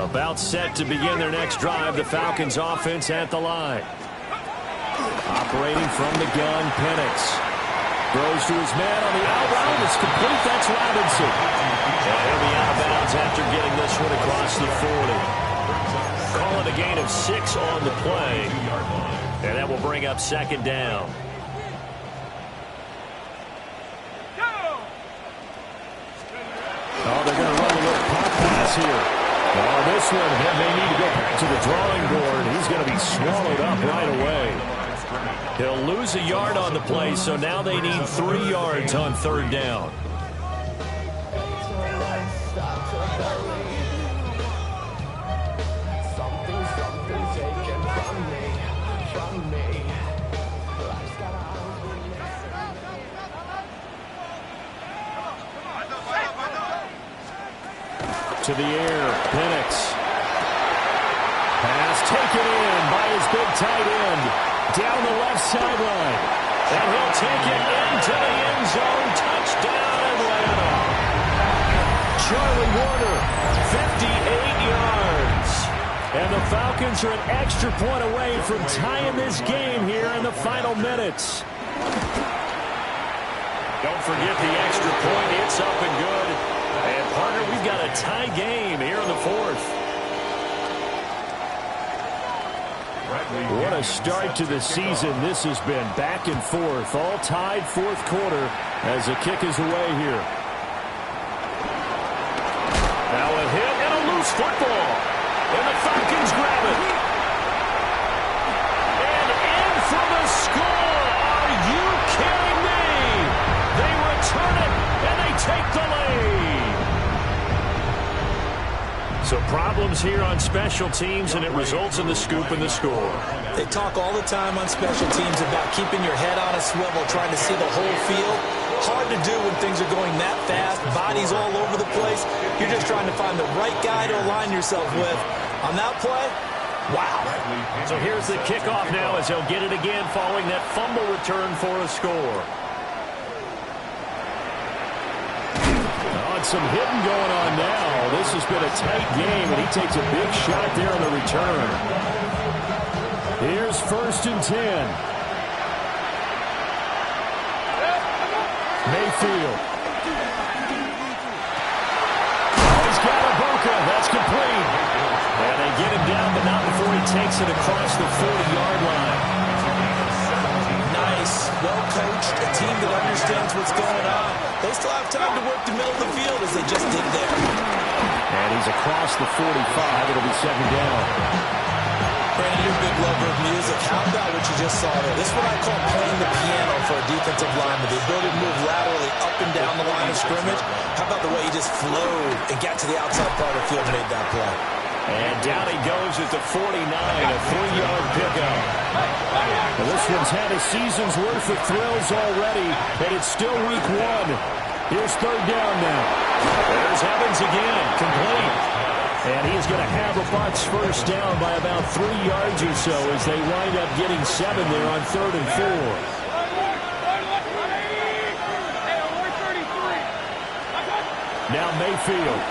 About set to begin their next drive, the Falcons offense at the line. Operating from the gun, Penix. Throws to his man on the out route. It's complete. That's Robinson. And he'll be out of bounds after getting this one across the 40. Call it a gain of 6 on the play. And that will bring up 2nd down. Oh, they're going to run a little pop pass here. Oh, this one, they may need to go back to the drawing board. He's going to be swallowed up right away. He'll lose a yard on the play, so now they need 3 yards on 3rd down. To the air, Penix. Pass taken in by his big tight end. Down the left sideline. And he'll take it into the end zone. Touchdown, Atlanta. Charlie Warner, 58 yards. And the Falcons are an extra point away from tying this game here in the final minutes. Don't forget the extra point. It's up and good. And, partner, we've got a tie game here in the 4th. What a start to the season. This has been back and forth. All tied 4th quarter as the kick is away here. Now a hit and a loose football. And the Falcons grab it. And in for the score. Are you kidding me? They return it and they take the lead. So problems here on special teams, and it results in the scoop and the score. They talk all the time on special teams about keeping your head on a swivel, trying to see the whole field. Hard to do when things are going that fast, bodies all over the place. You're just trying to find the right guy to align yourself with. On that play, wow. So here's the kickoff now as he'll get it again following that fumble return for a score. Some hitting going on now. This has been a tight game, and he takes a big shot there on the return. Here's 1st and 10. Mayfield. He's got Iboka. That's complete. And they get him down, but not before he takes it across the 40-yard line. Nice, well coached, a team that understands what's going on. They still have time to work the middle of the field as they just did there. And he's across the 45. It'll be 2nd down. Brandon, you're a big lover of music. How about what you just saw there? This is what I call playing the piano for a defensive lineman. The ability to move laterally up and down the line of scrimmage. How about the way he just flowed and got to the outside part of the field and made that play? And down he goes at the 49, a 3-yard pickup. Well, this one's had a season's worth of thrills already, and it's still week 1. Here's third down now. There's Evans again, complete. And he's going to have the Bucs first down by about 3 yards or so as they wind up getting 7 there on 3rd and 4. Now Mayfield.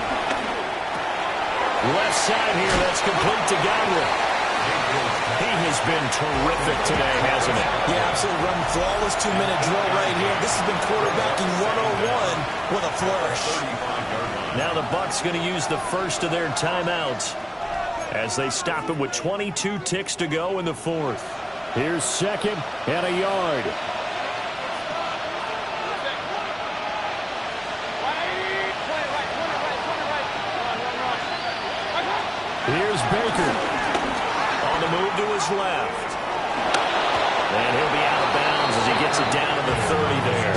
Left side here, that's complete to Godwin. He has been terrific today, hasn't he? Yeah, absolutely. Running flawless 2-minute drill right here. This has been quarterbacking 101 with a flourish. Now the Bucs going to use the first of their timeouts as they stop it with 22 ticks to go in the 4th. Here's 2nd and a yard. Here's Baker. On the move to his left. And he'll be out of bounds as he gets it down to the 30 there.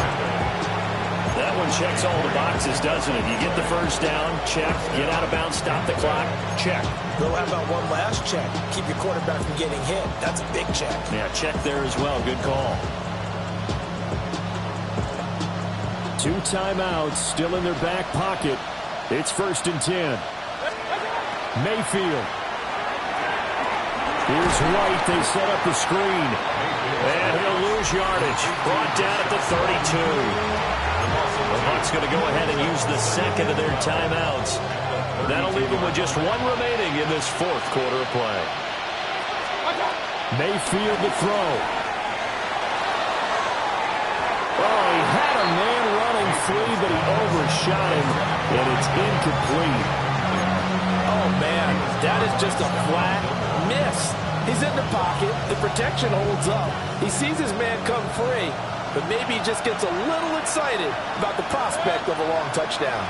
That one checks all the boxes, doesn't it? You get the first down, check. Get out of bounds, stop the clock, check. Though, how about one last check? Keep your quarterback from getting hit. That's a big check. Yeah, check there as well. Good call. 2 timeouts still in their back pocket. It's 1st and 10. Mayfield. Here's White. They set up the screen. And he'll lose yardage. Brought down at the 32. The Bucs going to go ahead and use the 2nd of their timeouts. That'll leave them with just 1 remaining in this 4th quarter of play. Mayfield to throw. Oh, he had a man running free, but he overshot him, and it's incomplete. Oh, man, that is just a flat miss. He's in the pocket. The protection holds up. He sees his man come free, but maybe he just gets a little excited about the prospect of a long touchdown.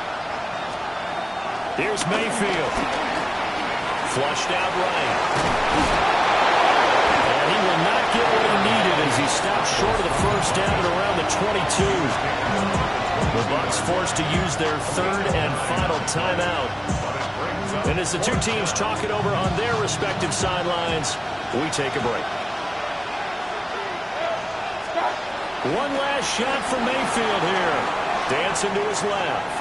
Here's Mayfield. Flushed out right. And he will not get what he needed as he stops short of the first down at around the 22. The Bucs forced to use their 3rd and final timeout. And as the two teams talk it over on their respective sidelines, we take a break. One last shot for Mayfield here. Dancing to his left.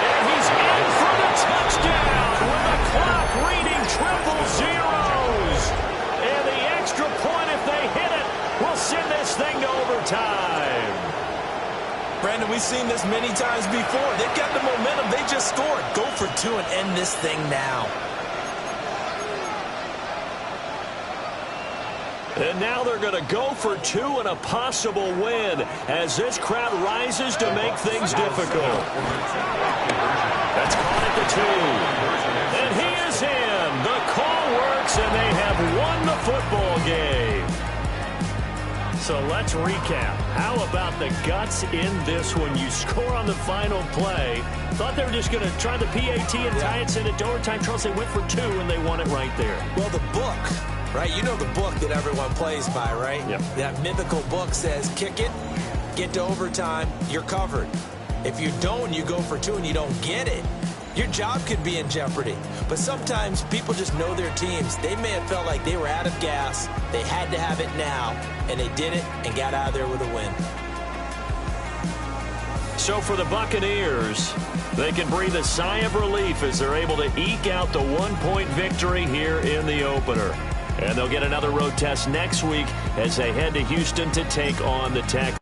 And he's in for the touchdown with the clock reading triple zeros. And the extra point, if they hit it, will send this thing to overtime. Brandon, we've seen this many times before. They've got the momentum. They just scored. Go for 2 and end this thing now. And now they're going to go for 2 and a possible win as this crowd rises to make things difficult. That's caught at the 2. And he is in. The call works, and they have won the football game. So let's recap. How about the guts in this one? You score on the final play. Thought they were just going to try the PAT and tie it, send it to overtime. Charles, they went for 2, and they won it right there. Well, the book, right? You know the book that everyone plays by, right? Yep. That mythical book says, kick it, get to overtime, you're covered. If you don't, you go for 2 and you don't get it, your job could be in jeopardy. But sometimes people just know their teams. They may have felt like they were out of gas. They had to have it now, and they did it and got out of there with a win. So for the Buccaneers, they can breathe a sigh of relief as they're able to eke out the 1-point victory here in the opener. And they'll get another road test next week as they head to Houston to take on the Texans.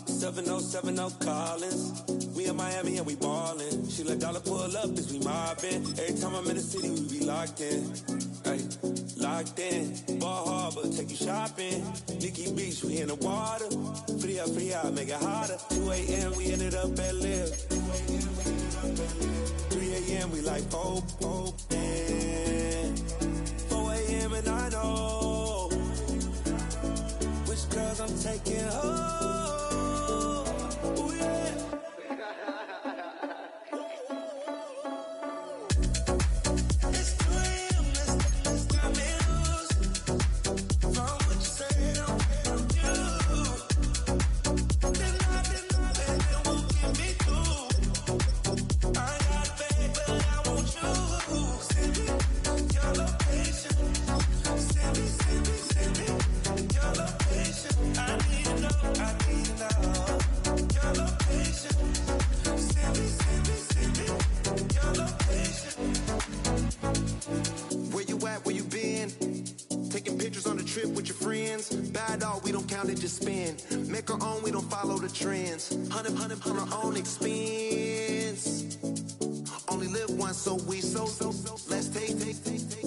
7070 Collins. We in Miami and we ballin'. She let dollar pull up as we mobbin'. Every time I'm in the city, we be locked in. Ay, locked in. Ball Harbor, take you shopping. Nikki Beach, we in the water. Free out, make it hotter. 2 a.m. we ended up at Live. 3 a.m. we like open. 4 a.m. and I know which girls I'm taking home. From Taking pictures on the trip with your friends. Bad all, we don't count it, just spend. Make our own, we don't follow the trends. 100 on our own expense. Only live once, so let's take,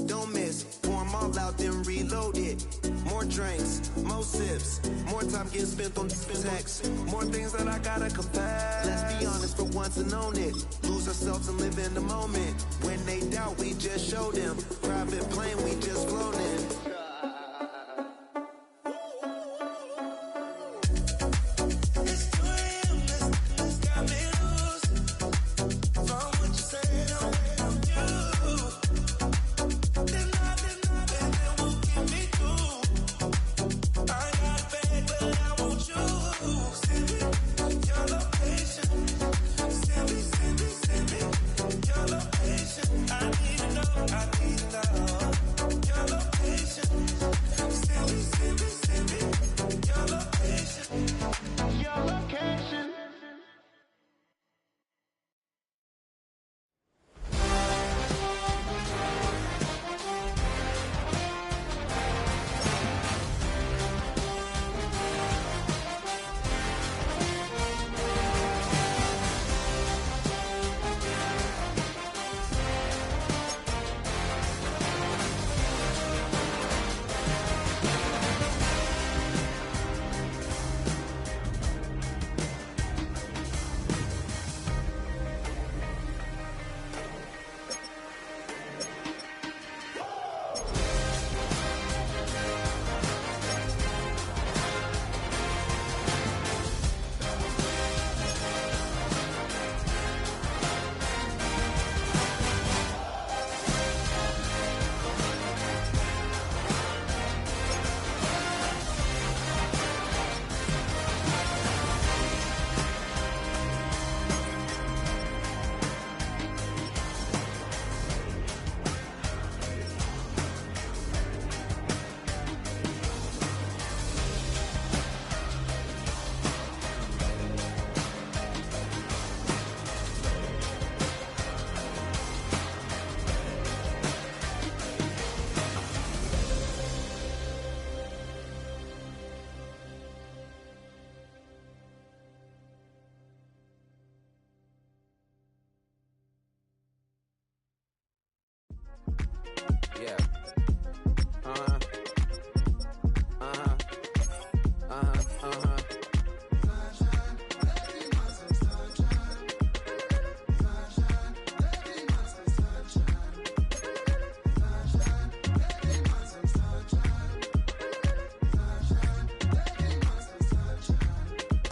don't miss. Pour 'em all out, then reload it. More drinks, more sips, more time getting spent on text. More things that I gotta confess. Let's be honest for once and own it. Lose ourselves and live in the moment. When they doubt, we just show them. Private plane, we just flown in.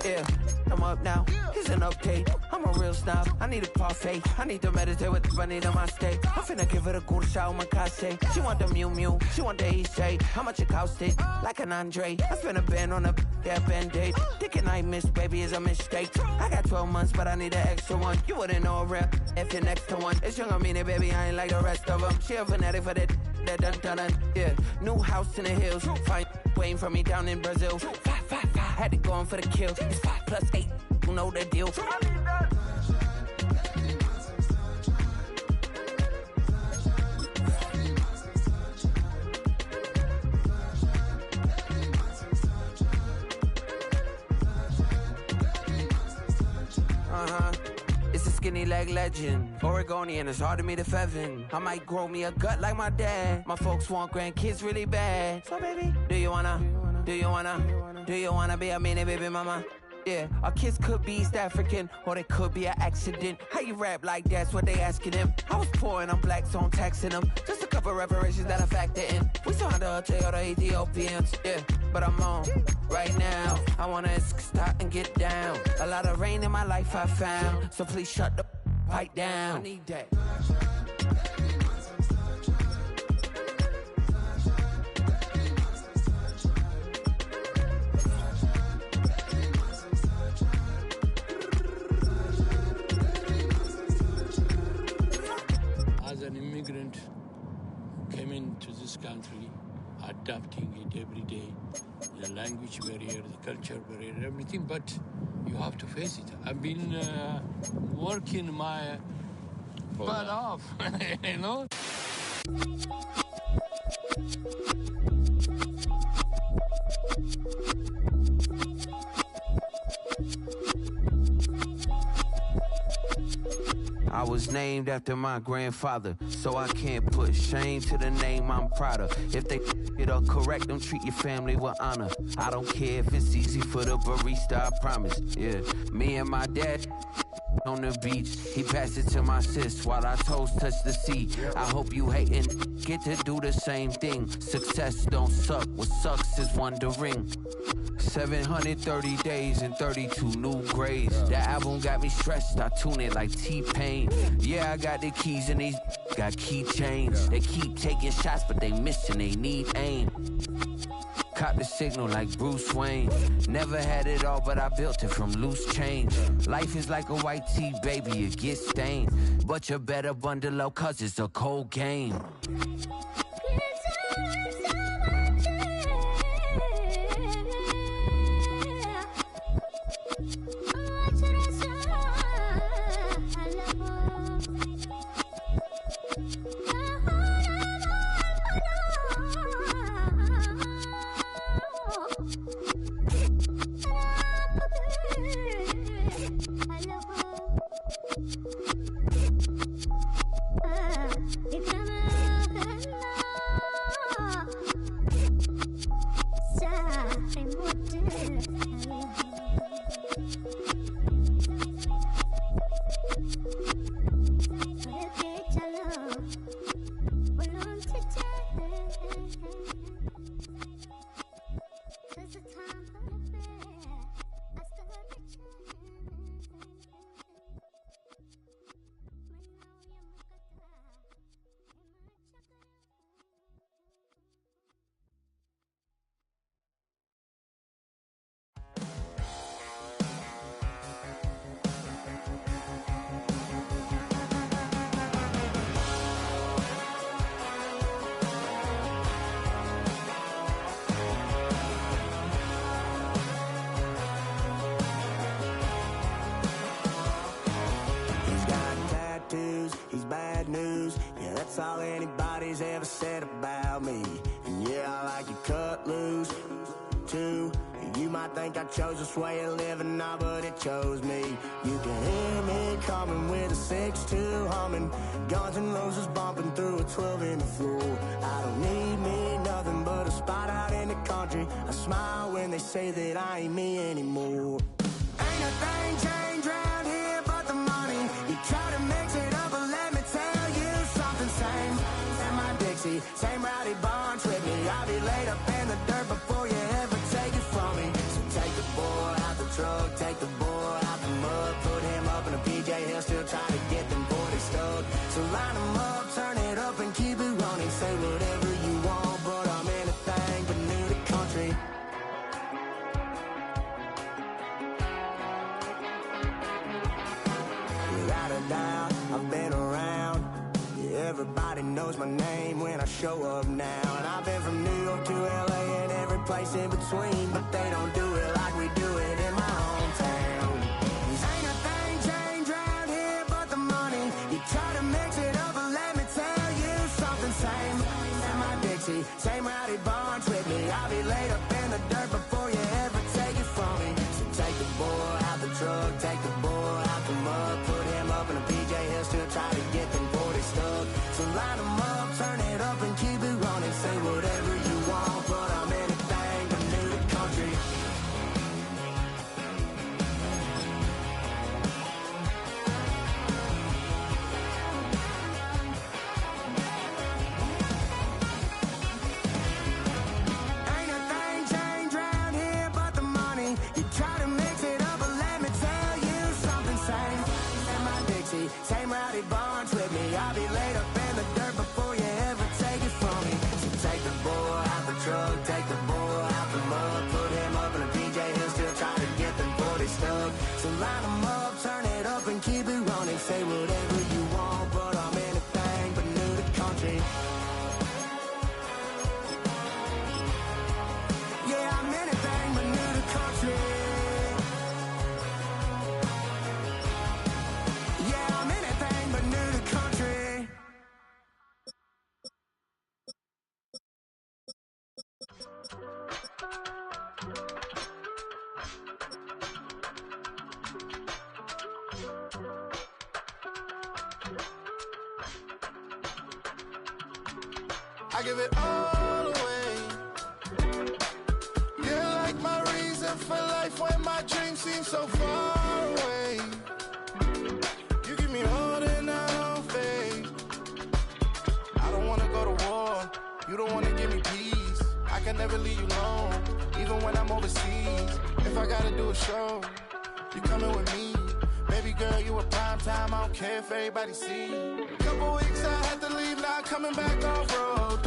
Yeah, I'm up now. Here's an update. I'm a real snob. I need a parfait. I need to meditate with the bunny on my state. I'm finna give it a good shot with my case. She want the Mew Mew. She want the EJ. How much it costed? Like an Andre. I spent a band on a that band-aid. Thinking I miss, baby, is a mistake. I got 12 months, but I need an extra one. You wouldn't know a rep if you're next to one. It's young, I mean it, baby, I ain't like the rest of them. She a fanatic for that dun. Yeah, new house in the hills. Fine, waiting for me down in Brazil. 5, had to go on for the kill. It's 5 plus 8, you know the deal. It's a skinny leg legend. Oregonian, it's hard to meet a Fevin. I might grow me a gut like my dad. My folks want grandkids really bad. So baby, do you wanna be a mini baby mama? Yeah, our kids could be East African, or they could be an accident. How you rap like that's what they asking him? I was poor and I'm black, so I'm taxing them. Just a couple reparations that I factor in. We saw the other Ethiopians, yeah, but I'm on right now. I wanna start and get down. A lot of rain in my life I found, so please shut the pipe down. I need that. As an immigrant, came into this country, adapting it every day, the language barrier, the culture barrier, everything, but you have to face it. I've been working my butt off, you know? was named after my grandfather, so I can't put shame to the name I'm proud of. If they it up correct, don't treat your family with honor. I don't care if it's easy for the barista, I promise. Yeah, me and my dad on the beach, he passed it to my sis while our toes touch the sea. I hope you hatin' get to do the same thing. Success don't suck, what sucks is wondering. 730 days and 32 new grades. That album got me stressed, I tune it like T-Pain. Yeah, I got the keys and these got keychains. They keep taking shots but they missing, they need aim. Caught the signal like Bruce Wayne. Never had it all, but I built it from loose change. Life is like a white tee, baby, it gets stained. But you better bundle up, cause it's a cold game. That's all anybody's ever said about me. And yeah, I like you cut loose, too. You might think I chose this way of living now, but it chose me. You can hear me coming with a 6-2 humming, Guns N' Roses bumping through a 12 in the floor. I don't need me nothing but a spot out in the country. I smile when they say that I ain't me anymore. Ain't a thing changed around here but the money. You try to mix it up, but let me tell you something. Same in my Dixie, same rowdy bunch with me. I'll be laid up in the dirt before you ever take it from me. So take the boy out the truck, take the boy out the mud, put him up in a PJ, he'll still try to get them 40 stuck. So line him up, turn it up and keep it running. Say whatever you want, but I'm anything but new to country. Without a doubt, I've been around. Yeah, everybody knows my name when I show up now. And I've been from New York to LA and every place in between, but they don't do it like we do it in my hometown. Ain't a thing changed around here but the money. You try to mix it up, but let me tell you something. Same in my Dixie, same rowdy bunch with me. I'll be laid up in the dirt before you ever take it from me. So take the boy out the truck, take the boy out the mud, put him up in a PJ, he'll still try to get them 40 stuck. So line him up, turn it up and keep it running. Say whatever you want, but I'm anything but new to country. Ain't a thing changed around here but the money. You try to mix it up, but let me tell you something. Same in my Dixie, same rowdy bunch with me. I'll be laid up in the dirt before you ever take it from me. So take the boy out the truck, take the boy out the mud, put him up in a PJ, he'll still try to get them 40 stuck. So line him up, turn it up and keep it running. Say whatever you want, but I'm anything but new to country. Yeah, I'm anything but new to country. Yeah, I'm anything but new to country. give it all away. You're like my reason for life when my dreams seem so far away. You give me all that I don't fade. I don't wanna go to war. You don't wanna give me peace. I can never leave you alone, even when I'm overseas. If I gotta do a show, you coming with me. Baby girl, you a prime time. I don't care if everybody see. Couple weeks I had to leave, now I'm coming back off road.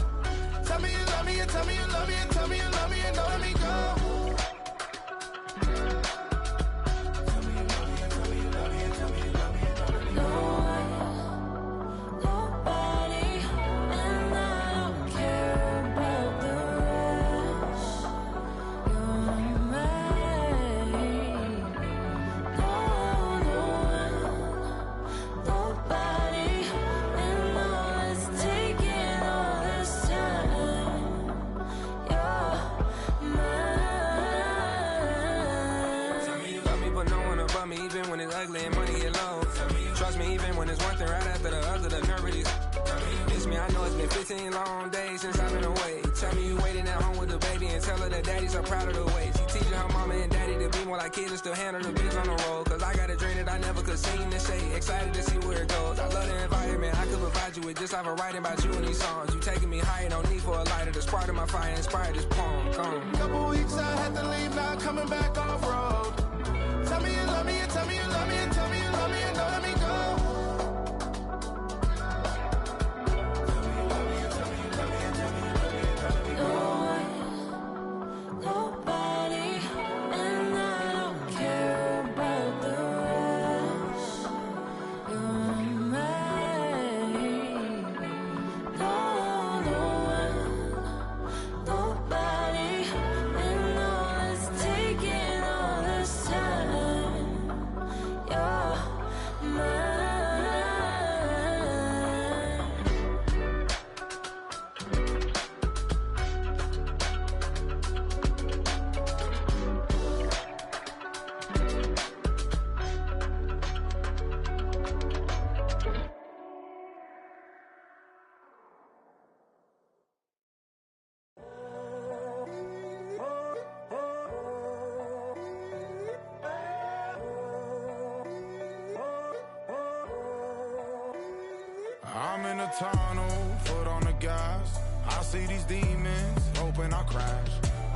Tell me you love me, and tell me you love me, and tell me you love me, and don't let me go. Trust me, even when it's one thing right after the other, the nerve is. Miss me, I know it's been 15 long days since I've been away. Tell me you waiting at home with the baby and tell her that daddy's so proud of the way. She teaching her mama and daddy to be more like kids and still handle the biz on the road. Cause I got a dream that I never could sing and say. Excited to see where it goes. I love the environment. I could provide you with just like a writing about you in these songs. You taking me higher, no need for a lighter. The spark of my fire inspired this poem. Come. Couple weeks I had to leave, now I'm coming back off road. Tell me you love me, and tell me you love me, and tell me you love me, and don't let me go. I'm in a tunnel, foot on the gas. I see these demons, hoping I crash.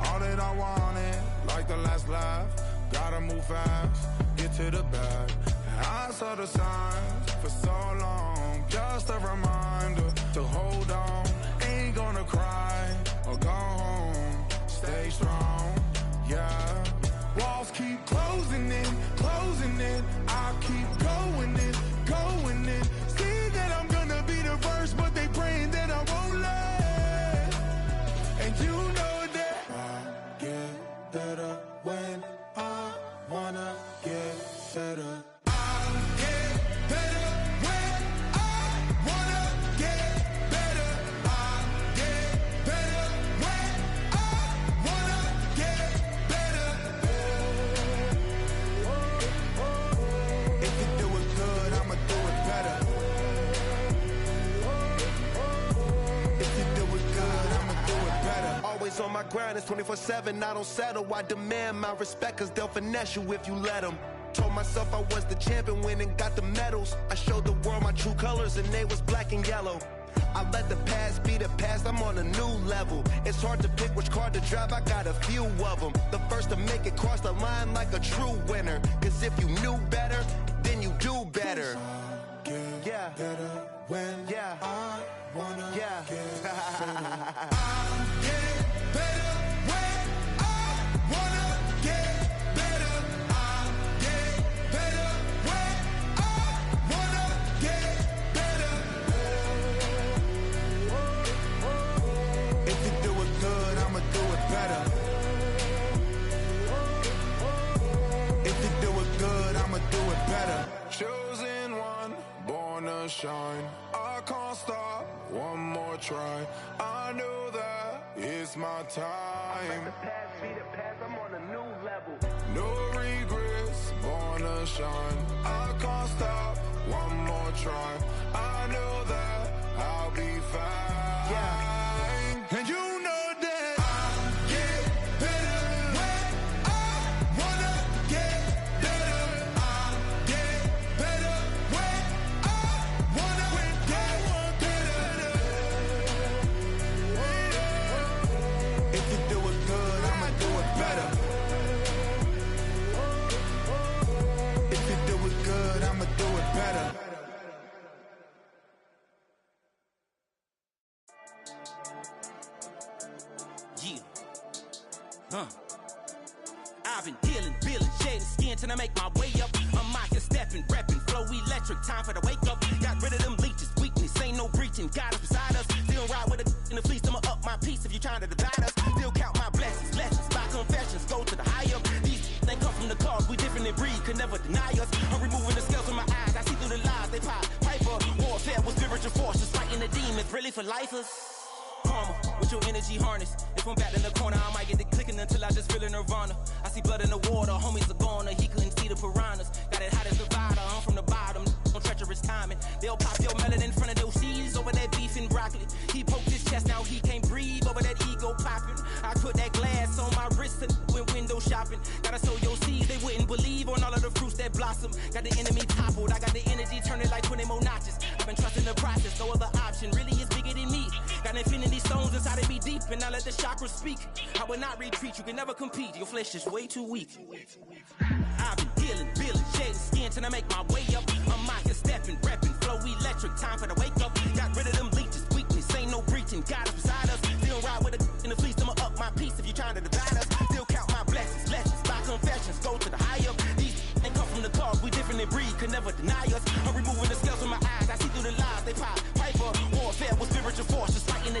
All that I wanted, like the last laugh. Gotta move fast, get to the bag. I saw the signs for so long. Just a reminder to hold on. Ain't gonna cry or go home. Stay strong, yeah. Walls keep closing in, closing in. I keep going in, going in. See that I'm gonna be the first, but they praying that I won't let. And you know that I get better when I wanna get better. On my grind, it's 24/7, I don't settle. I demand my respect, cause they'll finesse you if you let them. Told myself I was the champion, went and got the medals. I showed the world my true colors and they was black and yellow. I let the past be the past, I'm on a new level. It's hard to pick which car to drive, I got a few of them. The first to make it cross the line like a true winner. Cause if you knew better, then you do better. Yeah, better when I wanna get better. Better when I wanna get better. I get better when I wanna get better. If you do it good, I'ma do it better. If you do it good, I'ma do it better. Chosen one, born to shine. I can't stop, one more try. I know that it's my time. Let the past be the past, I'm on a new level. No regrets, born to shine. I can't stop, one more try. I know that I'll be fine. Yeah. I've been healing, feeling, shedding skin till I make my way up. I'm mocking, stepping, repping, flow electric, time for the wake up. Got rid of them leeches, weakness, ain't no breaching. God is beside us, still ride with a in the fleece. I'ma up my piece if you trying to divide us. Still count my blessings, lessons, by confessions, go to the higher. These they come from the cause, we different in breed, could never deny us. I'm removing the scales from my eyes, I see through the lies, they pop. Piper, warfare with spiritual forces, fighting the demons, really for lifers. Karma, with your energy harness. If I'm back in the corner, I might get the clicking until I just feel a nirvana. I see blood in the water, homies are gone, he couldn't see the piranhas. Got it hot as divider, I'm from the bottom, on treacherous timing. They'll pop your melon in front of those seeds over that beef and broccoli. He poked his chest, now he can't breathe over that ego popping. I put that glass on my wrist and went window shopping. Gotta sow your seeds, they wouldn't believe on all of the fruits that blossom. Got the enemy toppled, I got the energy turning like 20 more notches. I've been trusting the process, no other option really is bigger than me. Got infinity stones inside of me deep, and I let the chakras speak. I will not retreat, you can never compete, your flesh is way too weak. I've been healing, feeling, shedding skin till I make my way up. I'm mocking, stepping, repping, flow electric, time for the wake up. Got rid of them leeches, weakness, ain't no breaching. God is beside us, still ride with a in the fleece. I'ma up my piece if you trying to divide us. Still count my blessings, lessons, by confessions, go to the higher. These ain't come from the cause, we different in breed, could never deny us. I'm removing the scales